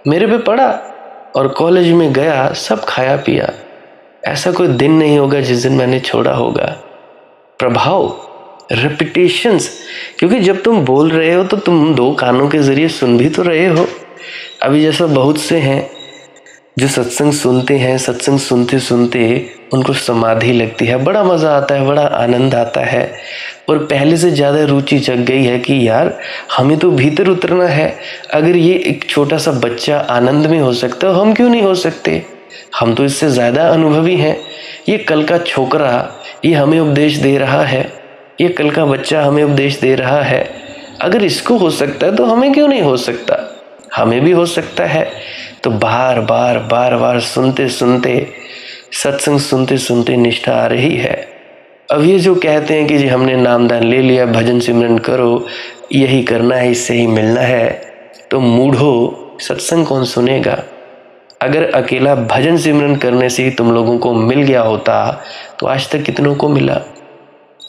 मेरे पे पड़ा, और कॉलेज में गया, सब खाया पिया। ऐसा कोई दिन नहीं होगा जिस दिन मैंने छोड़ा होगा। प्रभाव, रेपिटेशंस, क्योंकि जब तुम बोल रहे हो तो तुम 2 कानों के जरिए सुन भी तो रहे हो। अभी जैसा बहुत से हैं जो सत्संग सुनते हैं, सत्संग सुनते सुनते उनको समाधि लगती है, बड़ा मज़ा आता है, बड़ा आनंद आता है, और पहले से ज़्यादा रुचि जग गई है कि यार हमें तो भीतर उतरना है। अगर ये एक छोटा सा बच्चा आनंद में हो सकता है, हम क्यों नहीं हो सकते? हम तो इससे ज़्यादा अनुभवी हैं। ये कल का छोकरा ये हमें उपदेश दे रहा है, ये कल का बच्चा हमें उपदेश दे रहा है। अगर इसको हो सकता है तो हमें क्यों नहीं हो सकता? हमें भी हो सकता है। तो बार बार सुनते सुनते, सत्संग सुनते सुनते निष्ठा आ रही है। अब ये जो कहते हैं कि जी हमने नामदान ले लिया, भजन सिमरन करो, यही करना है, इससे ही मिलना है, तो मूढ़ो सत्संग कौन सुनेगा? अगर अकेला भजन सिमरन करने से ही तुम लोगों को मिल गया होता तो आज तक कितनों को मिला?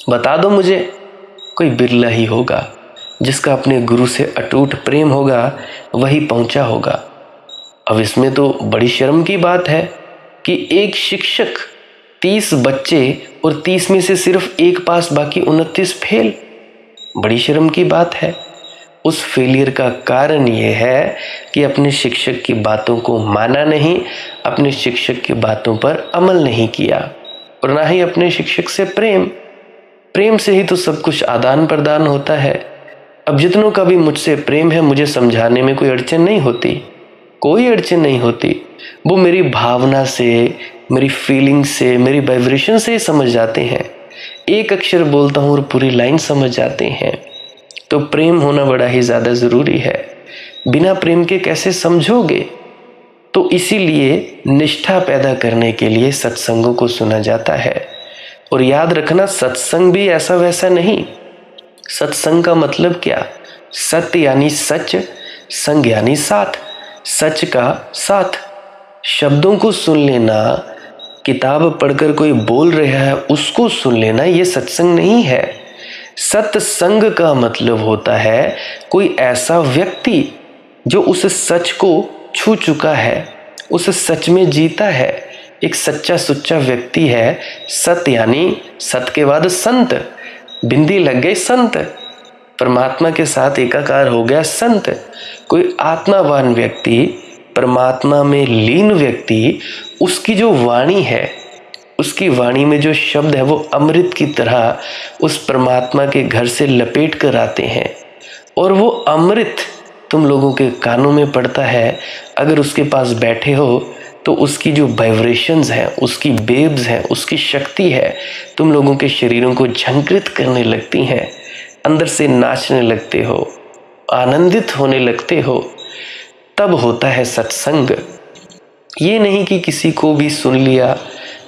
बता दो मुझे। कोई बिरला ही होगा जिसका अपने गुरु से अटूट प्रेम होगा, वही पहुंचा होगा। अब इसमें तो बड़ी शर्म की बात है कि एक शिक्षक 30 बच्चे और 30 में से सिर्फ एक पास, बाकी 29 फेल। बड़ी शर्म की बात है। उस फेलियर का कारण यह है कि अपने शिक्षक की बातों को माना नहीं, अपने शिक्षक की बातों पर अमल नहीं किया, और ना ही अपने शिक्षक से प्रेम से ही तो सब कुछ आदान प्रदान होता है। अब जितनों का भी मुझसे प्रेम है, मुझे समझाने में कोई अड़चन नहीं होती, कोई अड़चन नहीं होती। वो मेरी भावना से, मेरी फीलिंग से, मेरी वाइब्रेशन से समझ जाते हैं। एक अक्षर बोलता हूँ और पूरी लाइन समझ जाते हैं। तो प्रेम होना बड़ा ही ज़्यादा ज़रूरी है। बिना प्रेम के कैसे समझोगे? तो इसीलिए निष्ठा पैदा करने के लिए सत्संगों को सुना जाता है। और याद रखना, सत्संग भी ऐसा वैसा नहीं। सत्संग का मतलब क्या? सत्य यानी सच, संग यानी साथ, सच का साथ। शब्दों को सुन लेना, किताब पढ़कर कोई बोल रहा है उसको सुन लेना, ये सत्संग नहीं है। सत्संग का मतलब होता है कोई ऐसा व्यक्ति जो उस सच को छू चुका है, उस सच में जीता है, एक सच्चा सुच्चा व्यक्ति है। सत यानी सत के बाद संत, बिंदी लग गई संत, परमात्मा के साथ एकाकार हो गया संत। कोई आत्मावान व्यक्ति, परमात्मा में लीन व्यक्ति, उसकी जो वाणी है, उसकी वाणी में जो शब्द है वो अमृत की तरह उस परमात्मा के घर से लपेट कर आते हैं। और वो अमृत तुम लोगों के कानों में पड़ता है। अगर उसके पास बैठे हो तो उसकी जो वाइब्रेशंस हैं, उसकी वेव्स हैं, उसकी शक्ति है, तुम लोगों के शरीरों को झंकृत करने लगती हैं। अंदर से नाचने लगते हो, आनंदित होने लगते हो। तब होता है सत्संग। ये नहीं कि किसी को भी सुन लिया,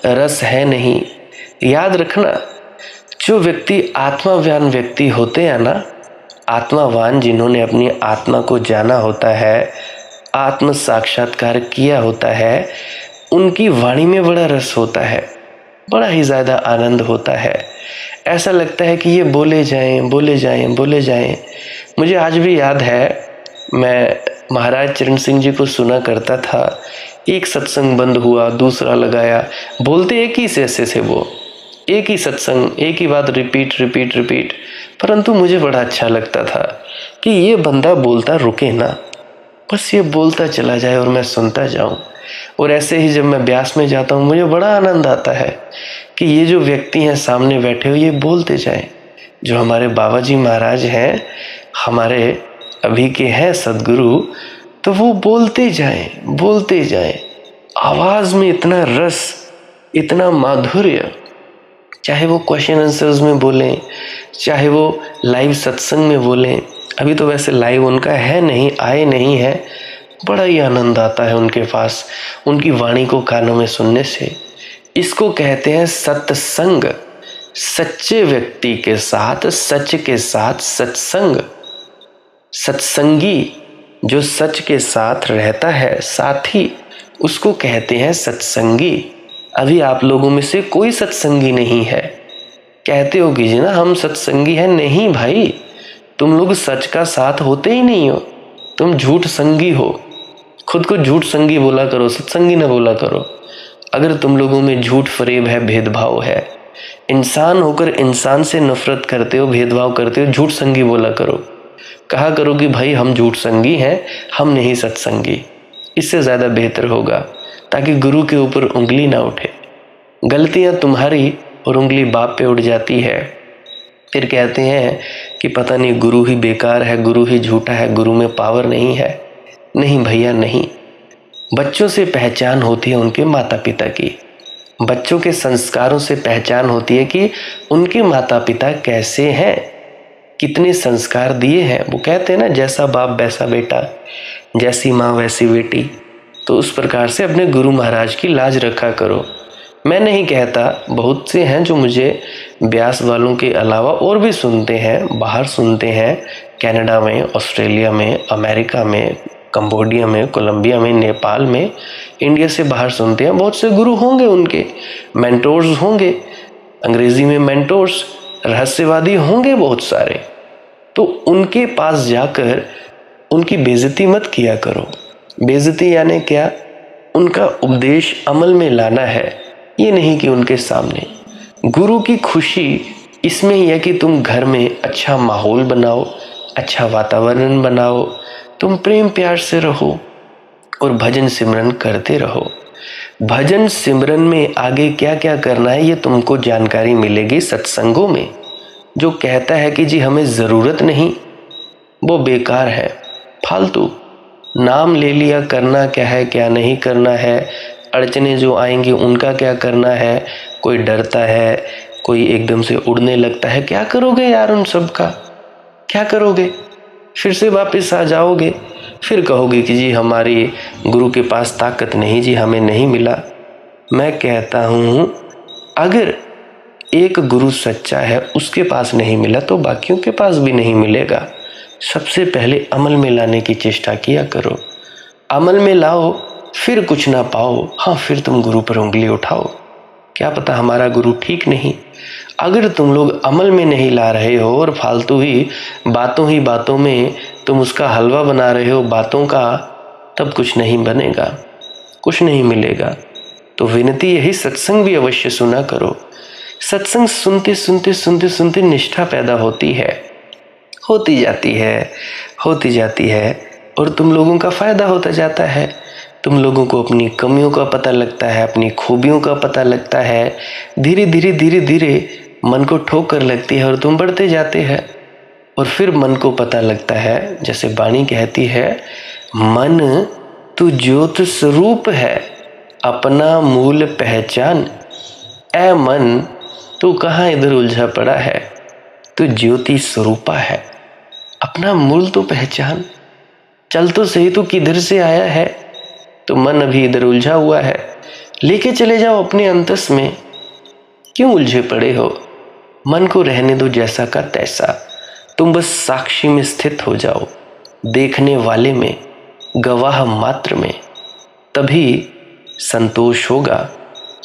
रस है नहीं। याद रखना, जो व्यक्ति आत्मावान व्यक्ति होते हैं ना, आत्मावान, जिन्होंने अपनी आत्मा को जाना होता है, आत्म साक्षात्कार किया होता है, उनकी वाणी में बड़ा रस होता है, बड़ा ही ज़्यादा आनंद होता है। ऐसा लगता है कि ये बोले जाएं, बोले जाएं, बोले जाएं। मुझे आज भी याद है, मैं महाराज चरण सिंह जी को सुना करता था। एक सत्संग बंद हुआ, दूसरा लगाया, बोलते एक ही से वो एक ही सत्संग, एक ही बात रिपीट रिपीट रिपीट। परंतु मुझे बड़ा अच्छा लगता था कि ये बंदा बोलता रुके ना, बस ये बोलता चला जाए और मैं सुनता जाऊं। और ऐसे ही जब मैं ब्यास में जाता हूँ, मुझे बड़ा आनंद आता है कि ये जो व्यक्ति हैं सामने बैठे हो, ये बोलते जाएं। जो हमारे बाबा जी महाराज हैं, हमारे अभी के हैं सदगुरु, तो वो बोलते जाएं, बोलते जाएं। आवाज़ में इतना रस, इतना माधुर्य, चाहे वो क्वेश्चन आंसर्स में बोलें, चाहे वो लाइव सत्संग में बोलें। अभी तो वैसे लाइव उनका है नहीं, आए नहीं है। बड़ा ही आनंद आता है उनके पास, उनकी वाणी को कानों में सुनने से। इसको कहते हैं सत्संग। सच्चे व्यक्ति के साथ, सच के साथ सत्संग। सत्संगी, जो सच के साथ रहता है, साथी, उसको कहते हैं सत्संगी। अभी आप लोगों में से कोई सत्संगी नहीं है। कहते हो कि जी ना हम सत्संगी हैं, नहीं भाई, तुम लोग सच का साथ होते ही नहीं हो, तुम झूठ संगी हो। खुद को झूठ संगी बोला करो, सत्संगी ना बोला करो। अगर तुम लोगों में झूठ फरेब है, भेदभाव है, इंसान होकर इंसान से नफरत करते हो, भेदभाव करते हो, झूठ संगी बोला करो। कहा करो कि भाई हम झूठ संगी हैं, हम नहीं सत्संगी। इससे ज़्यादा बेहतर होगा, ताकि गुरु के ऊपर उंगली ना उठे। गलतियां तुम्हारी और उंगली बाप पे उठ जाती है। फिर कहते हैं कि पता नहीं गुरु ही बेकार है, गुरु ही झूठा है, गुरु में पावर नहीं है। नहीं भैया नहीं। बच्चों से पहचान होती है उनके माता पिता की। बच्चों के संस्कारों से पहचान होती है कि उनके माता पिता कैसे हैं, कितने संस्कार दिए हैं। वो कहते हैं ना, जैसा बाप वैसा बेटा, जैसी माँ वैसी बेटी। तो उस प्रकार से अपने गुरु महाराज की लाज रखा करो। मैं नहीं कहता, बहुत से हैं जो मुझे ब्यास वालों के अलावा और भी सुनते हैं, बाहर सुनते हैं, कनाडा में, ऑस्ट्रेलिया में, अमेरिका में, कंबोडिया में, कोलंबिया में, नेपाल में, इंडिया से बाहर सुनते हैं। बहुत से गुरु होंगे, उनके मेंटोर्स होंगे, अंग्रेजी में मेंटोर्स, रहस्यवादी होंगे बहुत सारे। तो उनके पास जाकर उनकी बेइज्जती मत किया करो। बेइज्जती यानी क्या? उनका उपदेश अमल में लाना है, ये नहीं कि उनके सामने। गुरु की खुशी इसमें ही है कि तुम घर में अच्छा माहौल बनाओ, अच्छा वातावरण बनाओ, तुम प्रेम प्यार से रहो और भजन सिमरन करते रहो। भजन सिमरन में आगे क्या क्या करना है ये तुमको जानकारी मिलेगी सत्संगों में। जो कहता है कि जी हमें ज़रूरत नहीं, वो बेकार है, फालतू। नाम ले लिया, करना क्या है क्या नहीं करना है, अड़चने जो आएंगी उनका क्या करना है। कोई डरता है, कोई एकदम से उड़ने लगता है। क्या करोगे यार उन सब का, क्या करोगे? फिर से वापस आ जाओगे, फिर कहोगे कि जी हमारी गुरु के पास ताकत नहीं, जी हमें नहीं मिला। मैं कहता हूँ अगर एक गुरु सच्चा है, उसके पास नहीं मिला तो बाकियों के पास भी नहीं मिलेगा। सबसे पहले अमल में लाने की चेष्टा किया करो। अमल में लाओ, फिर कुछ ना पाओ, हाँ फिर तुम गुरु पर उंगली उठाओ। क्या पता हमारा गुरु ठीक नहीं। अगर तुम लोग अमल में नहीं ला रहे हो और फालतू ही बातों में तुम उसका हलवा बना रहे हो बातों का, तब कुछ नहीं बनेगा, कुछ नहीं मिलेगा। तो विनती यही, सत्संग भी अवश्य सुना करो। सत्संग सुनते सुनते सुनते सुनते निष्ठा पैदा होती है, होती जाती है और तुम लोगों का फायदा होता जाता है। तुम लोगों को अपनी कमियों का पता लगता है, अपनी खूबियों का पता लगता है। धीरे धीरे मन को ठोकर लगती है और तुम बढ़ते जाते हैं। और फिर मन को पता लगता है, जैसे वाणी कहती है, मन तू ज्योत स्वरूप है, अपना मूल पहचान। ऐ मन तू कहाँ इधर उलझा पड़ा है, तू ज्योति स्वरूपा है, अपना मूल तो पहचान। चल तो सही, तू किधर से आया है। तो मन अभी इधर उलझा हुआ है, लेके चले जाओ अपने अंतस में। क्यों उलझे पड़े हो? मन को रहने दो जैसा का तैसा। तुम बस साक्षी में स्थित हो जाओ, देखने वाले में, गवाह मात्र में, तभी संतोष होगा।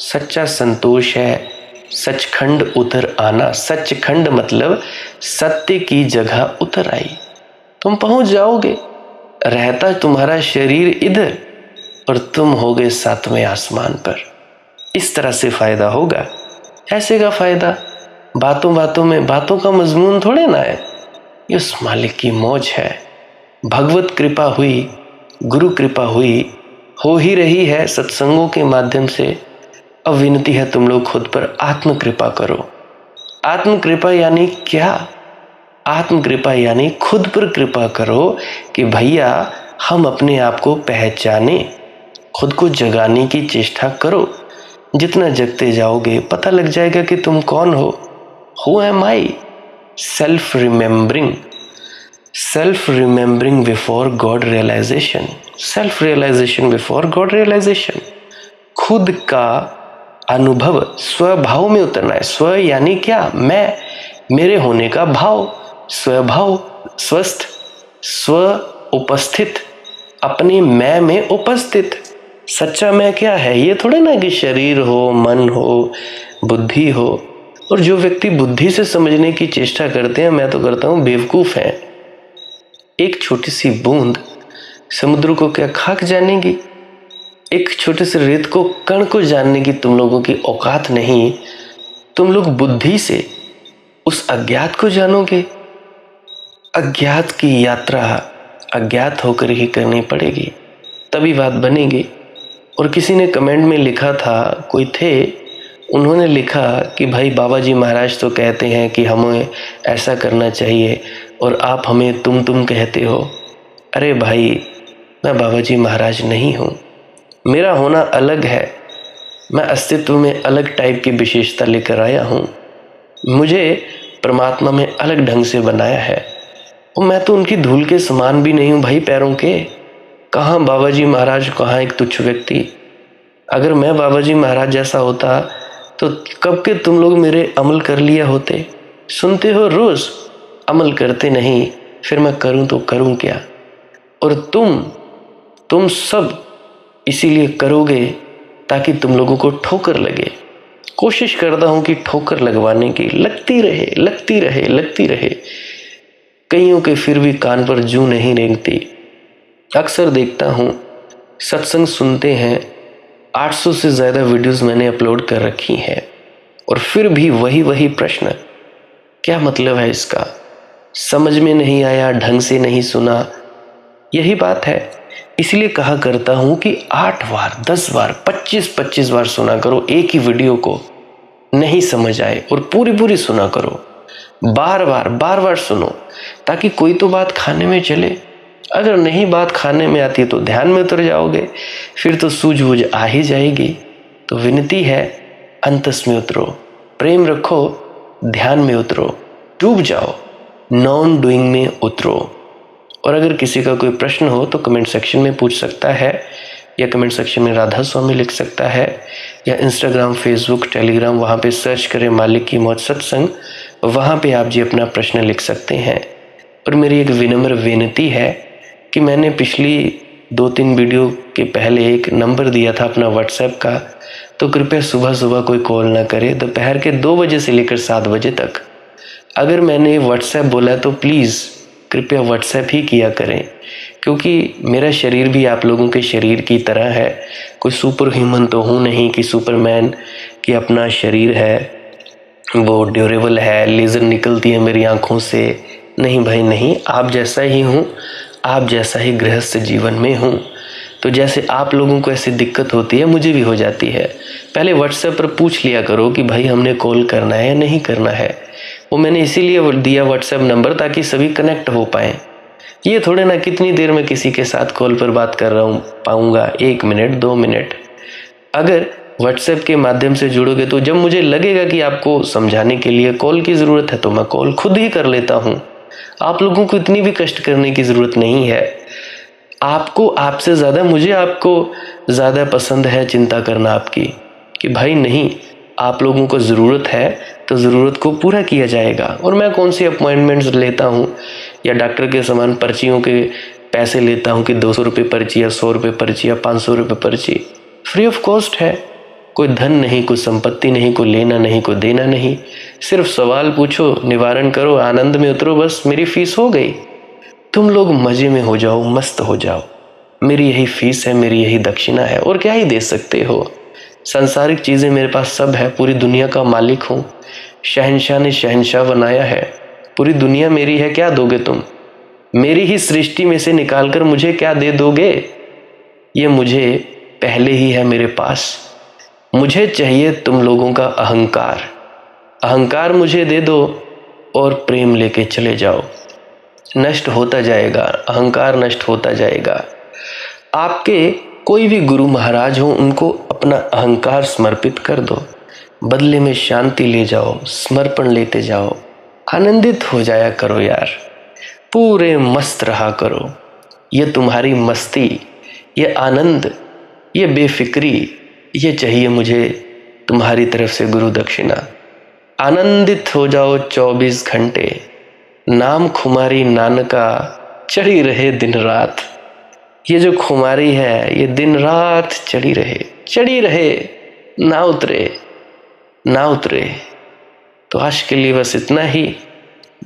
सच्चा संतोष है सचखंड उतर आना। सचखंड मतलब सत्य की जगह उतर आई। तुम पहुंच जाओगे। रहता तुम्हारा शरीर इधर और तुम होगे सातवें आसमान पर। इस तरह से फायदा होगा। ऐसे का फायदा बातों में, बातों का मजमून थोड़े ना है। ये उस मालिक की मौज है। भगवत कृपा हुई, गुरु कृपा हुई, हो ही रही है सत्संगों के माध्यम से। अब विनती है तुम लोग खुद पर आत्म कृपा करो। आत्म कृपा यानी क्या? आत्म कृपा यानी खुद पर कृपा करो कि भैया हम अपने आप को पहचाने, खुद को जगाने की चेष्टा करो। जितना जगते जाओगे पता लग जाएगा कि तुम कौन हो। Who am I? Self remembering before God realization. Self realization before God realization. खुद का अनुभव स्वभाव में उतरना है। स्व यानी क्या? मैं, मेरे होने का भाव, स्वभाव, स्वस्थ, स्व उपस्थित, अपने मैं में उपस्थित। सच्चा मैं क्या है? ये थोड़े ना कि शरीर हो, मन हो, बुद्धि हो। और जो व्यक्ति बुद्धि से समझने की चेष्टा करते हैं, मैं तो करता हूँ, बेवकूफ है। एक छोटी सी बूंद समुद्र को क्या खाक जानेगी? एक छोटे से रेत को, कण को जानने की तुम लोगों की औकात नहीं। तुम लोग बुद्धि से उस अज्ञात को जानोगे। अज्ञात की यात्रा अज्ञात होकर ही करनी पड़ेगी, तभी बात बनेगी। और किसी ने कमेंट में लिखा था, कोई थे, उन्होंने लिखा कि भाई बाबा जी महाराज तो कहते हैं कि हमें ऐसा करना चाहिए और आप हमें तुम कहते हो। अरे भाई, मैं बाबा जी महाराज नहीं हूँ। मेरा होना अलग है। मैं अस्तित्व में अलग टाइप की विशेषता लेकर आया हूँ। मुझे परमात्मा में अलग ढंग से बनाया है। और मैं तो उनकी धूल के समान भी नहीं हूँ भाई, पैरों के। कहाँ बाबा जी महाराज, कहाँ एक तुच्छ व्यक्ति। अगर मैं बाबा जी महाराज जैसा होता तो कब के तुम लोग मेरे अमल कर लिया होते। सुनते हो रोज, अमल करते नहीं, फिर मैं करूँ तो करूँ क्या। और तुम सब इसीलिए करोगे ताकि तुम लोगों को ठोकर लगे। कोशिश करता हूं कि ठोकर लगवाने की लगती रहे। कईयों के फिर भी कान पर जूं नहीं रेंगती। अक्सर देखता हूं, सत्संग सुनते हैं, 800 से ज़्यादा वीडियोस मैंने अपलोड कर रखी हैं और फिर भी वही प्रश्न। क्या मतलब है इसका? समझ में नहीं आया, ढंग से नहीं सुना, यही बात है। इसलिए कहा करता हूं कि 8 बार, 10 बार, 25-25 बार सुना करो एक ही वीडियो को। नहीं समझ आए और पूरी सुना करो, बार बार सुनो, ताकि कोई तो बात खाने में चले। अगर नहीं बात खाने में आती तो ध्यान में उतर जाओगे, फिर तो सूझबूझ आ ही जाएगी। तो विनती है, अंतस में उतरो, प्रेम रखो, ध्यान में उतरो, डूब जाओ, नॉन डूइंग में उतरो। और अगर किसी का कोई प्रश्न हो तो कमेंट सेक्शन में पूछ सकता है, या कमेंट सेक्शन में राधा स्वामी लिख सकता है, या इंस्टाग्राम, फेसबुक, टेलीग्राम, वहाँ पे सर्च करें मालिक की मौज सत्संग, वहाँ पे आप जी अपना प्रश्न लिख सकते हैं। और मेरी एक विनम्र विनती है कि मैंने पिछली 2-3 वीडियो के पहले एक नंबर दिया था अपना व्हाट्सएप का, तो कृपया सुबह कोई कॉल ना करे, दोपहर के 2 बजे से लेकर 7 बजे तक। अगर मैंने व्हाट्सएप बोला तो प्लीज़ कृपया व्हाट्सएप ही किया करें, क्योंकि मेरा शरीर भी आप लोगों के शरीर की तरह है। कोई सुपर ह्यूमन तो हूँ नहीं कि सुपरमैन कि अपना शरीर है वो ड्यूरेबल है, लेज़र निकलती है मेरी आँखों से। नहीं भाई नहीं, आप जैसा ही हूँ, आप जैसा ही गृहस्थ जीवन में हूँ। तो जैसे आप लोगों को ऐसी दिक्कत होती है, मुझे भी हो जाती है। पहले व्हाट्सएप पर पूछ लिया करो कि भाई हमने कॉल करना है या नहीं करना है। वो मैंने इसीलिए दिया व्हाट्सएप नंबर, ताकि सभी कनेक्ट हो पाएँ। ये थोड़े ना कितनी देर में किसी के साथ कॉल पर बात कर रहा हूँ पाऊँगा, 1 मिनट 2 मिनट। अगर व्हाट्सएप के माध्यम से जुड़ोगे तो जब मुझे लगेगा कि आपको समझाने के लिए कॉल की ज़रूरत है तो मैं कॉल खुद ही कर लेता हूँ। आप लोगों को इतनी भी कष्ट करने की ज़रूरत नहीं है। आपको आपसे ज़्यादा, मुझे आपको ज़्यादा पसंद है चिंता करना आपकी, कि भाई नहीं, आप लोगों को ज़रूरत है तो ज़रूरत को पूरा किया जाएगा। और मैं कौन सी अपॉइंटमेंट्स लेता हूँ या डॉक्टर के समान पर्चियों के पैसे लेता हूँ कि 200 रुपये पर्ची या 100 रुपये पर्ची या 500 रुपये पर्ची। फ्री ऑफ कॉस्ट है। कोई धन नहीं, कोई संपत्ति नहीं, कोई लेना नहीं, कोई देना नहीं। सिर्फ सवाल पूछो, निवारण करो, आनंद में उतरो, बस मेरी फीस हो गई। तुम लोग मज़े में हो जाओ, मस्त हो जाओ। मेरी यही फीस है, मेरी यही दक्षिणा है, और क्या ही दे सकते हो। सांसारिक चीज़ें मेरे पास सब है, पूरी दुनिया का मालिक हूँ। शहंशाह ने शहंशाह बनाया है, पूरी दुनिया मेरी है, क्या दोगे तुम? मेरी ही सृष्टि में से निकालकर मुझे क्या दे दोगे? ये मुझे पहले ही है मेरे पास। मुझे चाहिए तुम लोगों का अहंकार। अहंकार मुझे दे दो और प्रेम लेके चले जाओ। नष्ट होता जाएगा, अहंकार नष्ट होता जाएगा। आपके कोई भी गुरु महाराज हो, उनको अपना अहंकार समर्पित कर दो, बदले में शांति ले जाओ, समर्पण लेते जाओ, आनंदित हो जाया करो यार, पूरे मस्त रहा करो। ये तुम्हारी मस्ती, ये आनंद, ये बेफिक्री, ये चाहिए मुझे तुम्हारी तरफ से गुरु दक्षिणा। आनंदित हो जाओ 24 घंटे, नाम खुमारी नानका चढ़ी रहे दिन रात। ये जो खुमारी है ये दिन रात चढ़ी रहे, ना उतरे। तो आज के लिए बस इतना ही।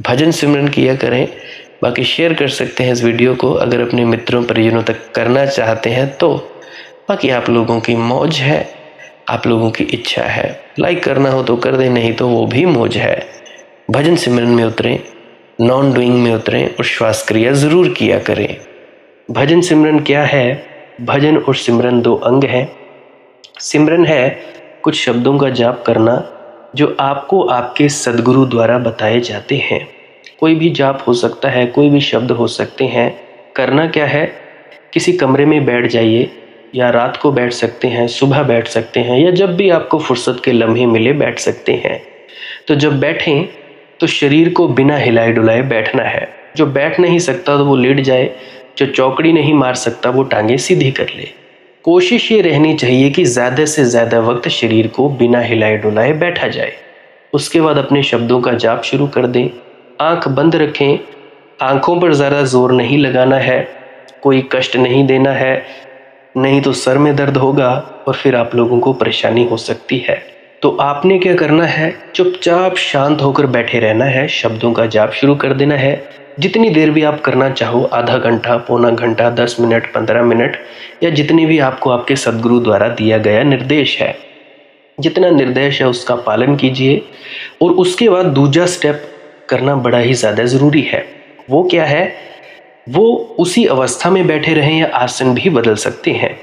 भजन सिमरन किया करें, बाकी शेयर कर सकते हैं इस वीडियो को अगर अपने मित्रों परिजनों तक करना चाहते हैं तो। बाकी आप लोगों की मौज है, आप लोगों की इच्छा है। लाइक करना हो तो कर दें, नहीं तो वो भी मौज है। भजन सिमरन में उतरें, नॉन डूइंग में उतरें और श्वास क्रिया ज़रूर किया करें। भजन सिमरन क्या है? भजन और सिमरन 2 अंग हैं। सिमरन है कुछ शब्दों का जाप करना जो आपको आपके सद्गुरु द्वारा बताए जाते हैं। कोई भी जाप हो सकता है, कोई भी शब्द हो सकते हैं। करना क्या है? किसी कमरे में बैठ जाइए, या रात को बैठ सकते हैं, सुबह बैठ सकते हैं, या जब भी आपको फुर्सत के लम्हे मिले बैठ सकते हैं। तो जब बैठें तो शरीर को बिना हिलाए डुलाए बैठना है। जो बैठ नहीं सकता तो वो लेट जाए, जो चौकड़ी नहीं मार सकता वो टांगे सीधी कर ले। कोशिश ये रहनी चाहिए कि ज़्यादा से ज़्यादा वक्त शरीर को बिना हिलाए डुलाए बैठा जाए। उसके बाद अपने शब्दों का जाप शुरू कर दें। आंख बंद रखें, आंखों पर ज़्यादा जोर नहीं लगाना है, कोई कष्ट नहीं देना है, नहीं तो सर में दर्द होगा और फिर आप लोगों को परेशानी हो सकती है। तो आपने क्या करना है? चुपचाप शांत होकर बैठे रहना है, शब्दों का जाप शुरू कर देना है। जितनी देर भी आप करना चाहो, आधा घंटा, पौना घंटा, 10 मिनट, 15 मिनट, या जितनी भी आपको आपके सद्गुरु द्वारा दिया गया निर्देश है, जितना निर्देश है उसका पालन कीजिए। और उसके बाद दूसरा स्टेप करना बड़ा ही ज़्यादा ज़रूरी है। वो क्या है? वो उसी अवस्था में बैठे रहें या आसन भी बदल सकते हैं।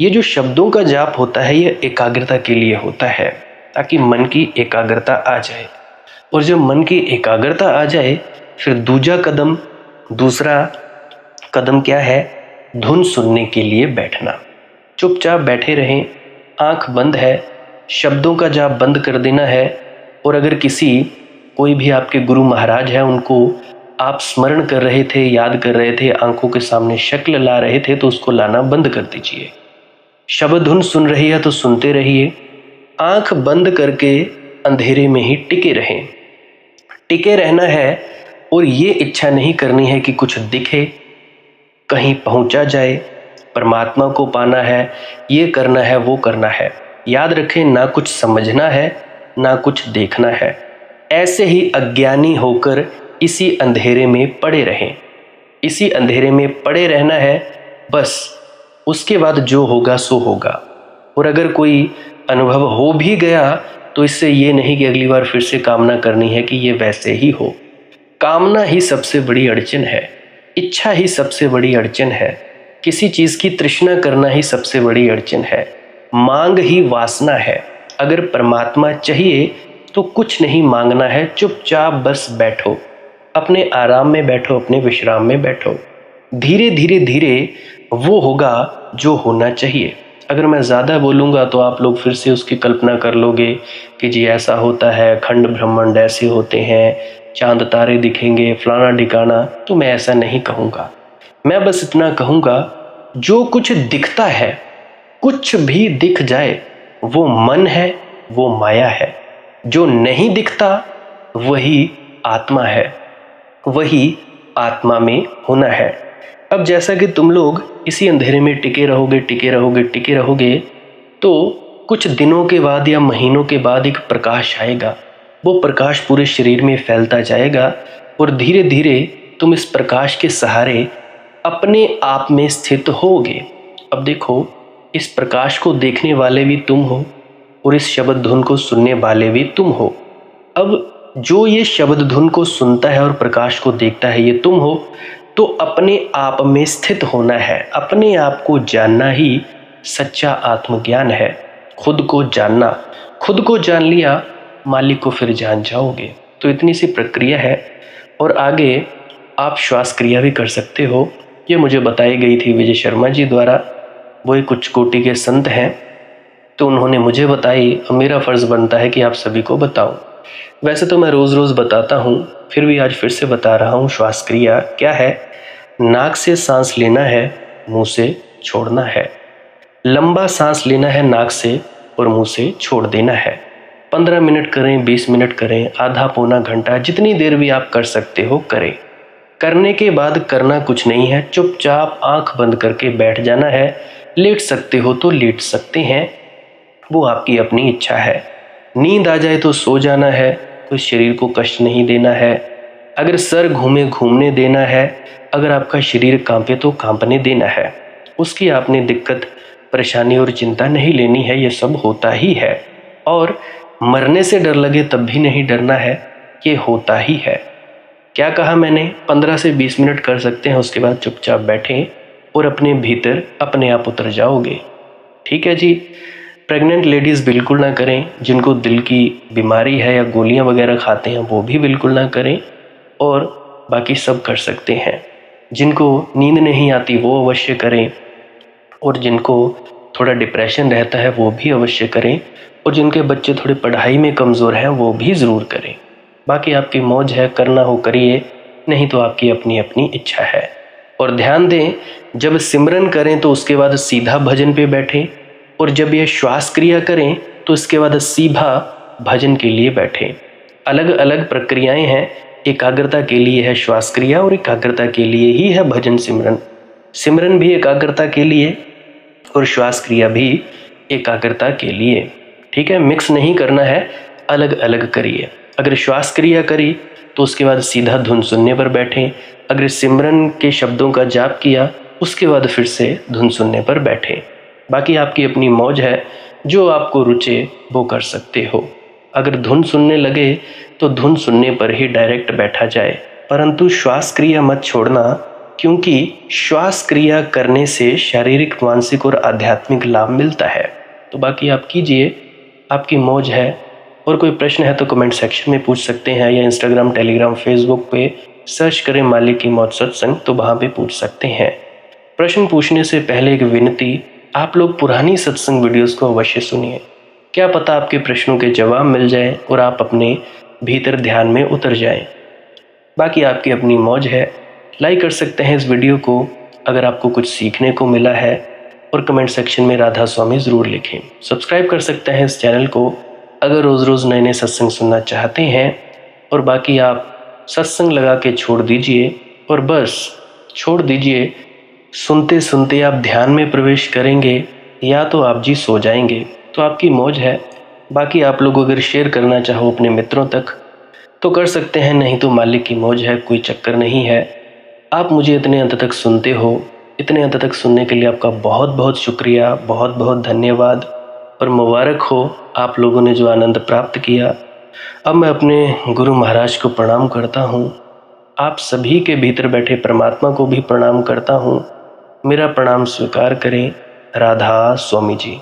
ये जो शब्दों का जाप होता है ये एकाग्रता के लिए होता है, ताकि मन की एकाग्रता आ जाए। और जब मन की एकाग्रता आ जाए फिर दूसरा कदम क्या है? धुन सुनने के लिए बैठना। चुपचाप बैठे रहें, आंख बंद है, शब्दों का जाप बंद कर देना है। और अगर कोई भी आपके गुरु महाराज है उनको आप स्मरण कर रहे थे, याद कर रहे थे, आंखों के सामने शक्ल ला रहे थे, तो उसको लाना बंद कर दीजिए। शब्द धुन सुन रही है तो सुनते रहिए, आंख बंद करके अंधेरे में ही टिके रहें। टिके रहना है और ये इच्छा नहीं करनी है कि कुछ दिखे, कहीं पहुंचा जाए, परमात्मा को पाना है, ये करना है, वो करना है। याद रखें, ना कुछ समझना है, ना कुछ देखना है। ऐसे ही अज्ञानी होकर इसी अंधेरे में पड़े रहें। इसी अंधेरे में पड़े रहना है बस। उसके बाद जो होगा सो होगा। और अगर कोई अनुभव हो भी गया तो इससे ये नहीं कि अगली बार फिर से कामना करनी है कि ये वैसे ही हो। कामना ही सबसे बड़ी अड़चन है, इच्छा ही सबसे बड़ी अड़चन है, किसी चीज़ की तृष्णा करना ही सबसे बड़ी अड़चन है, मांग ही वासना है। अगर परमात्मा चाहिए तो कुछ नहीं मांगना है, चुपचाप बस बैठो, अपने आराम में बैठो, अपने विश्राम में बैठो। धीरे धीरे धीरे वो होगा जो होना चाहिए। अगर मैं ज़्यादा बोलूँगा तो आप लोग फिर से उसकी कल्पना कर लोगे कि जी ऐसा होता है, खंड ब्रह्मांड ऐसे होते हैं, चांद तारे दिखेंगे, फलाना ढिकाना। तो मैं ऐसा नहीं कहूँगा। मैं बस इतना कहूँगा, जो कुछ दिखता है, कुछ भी दिख जाए, वो मन है, वो माया है। जो नहीं दिखता वही आत्मा है, वही आत्मा में होना है। अब जैसा कि तुम लोग इसी अंधेरे में टिके रहोगे, तो कुछ दिनों के बाद या महीनों के बाद एक प्रकाश आएगा। वो प्रकाश पूरे शरीर में फैलता जाएगा और धीरे धीरे तुम इस प्रकाश के सहारे अपने आप में स्थित होगे। अब देखो, इस प्रकाश को देखने वाले भी तुम हो और इस शब्द धुन को सुनने वाले भी तुम हो। अब जो ये शब्द धुन को सुनता है और प्रकाश को देखता है, ये तुम हो। तो अपने आप में स्थित होना है, अपने आप को जानना ही सच्चा आत्मज्ञान है। खुद को जानना, खुद को जान लिया, मालिक को फिर जान जाओगे। तो इतनी सी प्रक्रिया है। और आगे आप श्वास क्रिया भी कर सकते हो। ये मुझे बताई गई थी विजय शर्मा जी द्वारा। वो एक उच्च कोटि के संत हैं, तो उन्होंने मुझे बताई, और मेरा फ़र्ज़ बनता है कि आप सभी को बताऊं। वैसे तो मैं रोज़ रोज़ बताता हूं, फिर भी आज फिर से बता रहा हूं। श्वास क्रिया क्या है? नाक से सांस लेना है, मुंह से छोड़ना है। लंबा सांस लेना है नाक से और मुंह से छोड़ देना है। 15 मिनट करें, 20 मिनट करें, आधा पौना घंटा, जितनी देर भी आप कर सकते हो करें। करने के बाद करना कुछ नहीं है, चुपचाप आंख बंद करके बैठ जाना है। लेट सकते हो तो लेट सकते हैं, वो आपकी अपनी इच्छा है। नींद आ जाए तो सो जाना है, कोई शरीर को कष्ट नहीं देना है। अगर सर घूमने देना है, अगर आपका शरीर कांपे तो कांपने देना है। उसकी आपने दिक्कत, परेशानी और चिंता नहीं लेनी है, ये सब होता ही है। और मरने से डर लगे तब भी नहीं डरना है, ये होता ही है। क्या कहा मैंने? 15 से 20 मिनट कर सकते हैं, उसके बाद चुपचाप बैठें और अपने भीतर अपने आप उतर जाओगे। ठीक है जी। प्रेग्नेंट लेडीज़ बिल्कुल ना करें, जिनको दिल की बीमारी है या गोलियां वगैरह खाते हैं वो भी बिल्कुल ना करें, और बाकी सब कर सकते हैं। जिनको नींद नहीं आती वो अवश्य करें, और जिनको थोड़ा डिप्रेशन रहता है वो भी अवश्य करें, और जिनके बच्चे थोड़े पढ़ाई में कमज़ोर हैं वो भी ज़रूर करें। बाकी आपकी मौज है, करना हो करिए, नहीं तो आपकी अपनी अपनी इच्छा है। और ध्यान दें, जब सिमरन करें तो उसके बाद सीधा भजन पे बैठें, और जब ये श्वास क्रिया करें तो इसके बाद सीधा भजन के लिए बैठें। अलग अलग प्रक्रियाएं हैं। एकाग्रता के लिए है श्वास क्रिया और एकाग्रता के लिए ही है भजन सिमरन। सिमरन भी एकाग्रता के लिए और श्वास क्रिया भी एकाग्रता के लिए। ठीक है, मिक्स नहीं करना है, अलग अलग करिए। अगर श्वास क्रिया करी तो उसके बाद सीधा धुन सुनने पर बैठें। अगर सिमरन के शब्दों का जाप किया उसके बाद फिर से धुन सुनने पर बैठें। बाकी आपकी अपनी मौज है, जो आपको रुचे वो कर सकते हो। अगर धुन सुनने लगे तो धुन सुनने पर ही डायरेक्ट बैठा जाए, परंतु श्वास क्रिया मत छोड़ना, क्योंकि श्वास क्रिया करने से शारीरिक, मानसिक और आध्यात्मिक लाभ मिलता है। तो बाकी आप कीजिए, आपकी मौज है। और कोई प्रश्न है तो कमेंट सेक्शन में पूछ सकते हैं, या इंस्टाग्राम, टेलीग्राम, फेसबुक पे सर्च करें मालिक की मौज सत्संग, तो वहाँ पे पूछ सकते हैं। प्रश्न पूछने से पहले एक विनती, आप लोग पुरानी सत्संग वीडियोस को अवश्य सुनिए। क्या पता आपके प्रश्नों के जवाब मिल जाए और आप अपने भीतर ध्यान में उतर जाएं। बाकी आपकी अपनी मौज है। लाइक कर सकते हैं इस वीडियो को अगर आपको कुछ सीखने को मिला है, और कमेंट सेक्शन में राधा स्वामी ज़रूर लिखें। सब्सक्राइब कर सकते हैं इस चैनल को अगर रोज़ रोज़ नए नए सत्संग सुनना चाहते हैं। और बाकी आप सत्संग लगा के छोड़ दीजिए, और बस छोड़ दीजिए। सुनते सुनते आप ध्यान में प्रवेश करेंगे या तो आप जी सो जाएंगे, तो आपकी मौज है। बाकी आप लोग अगर शेयर करना चाहो अपने मित्रों तक तो कर सकते हैं, नहीं तो मालिक की मौज है, कोई चक्कर नहीं है। आप मुझे इतने अंत तक सुनते हो, इतने अंत तक सुनने के लिए आपका बहुत बहुत शुक्रिया, बहुत बहुत धन्यवाद। और मुबारक हो आप लोगों ने जो आनंद प्राप्त किया। अब मैं अपने गुरु महाराज को प्रणाम करता हूँ, आप सभी के भीतर बैठे परमात्मा को भी प्रणाम करता हूँ। मेरा प्रणाम स्वीकार करें। राधा स्वामी जी।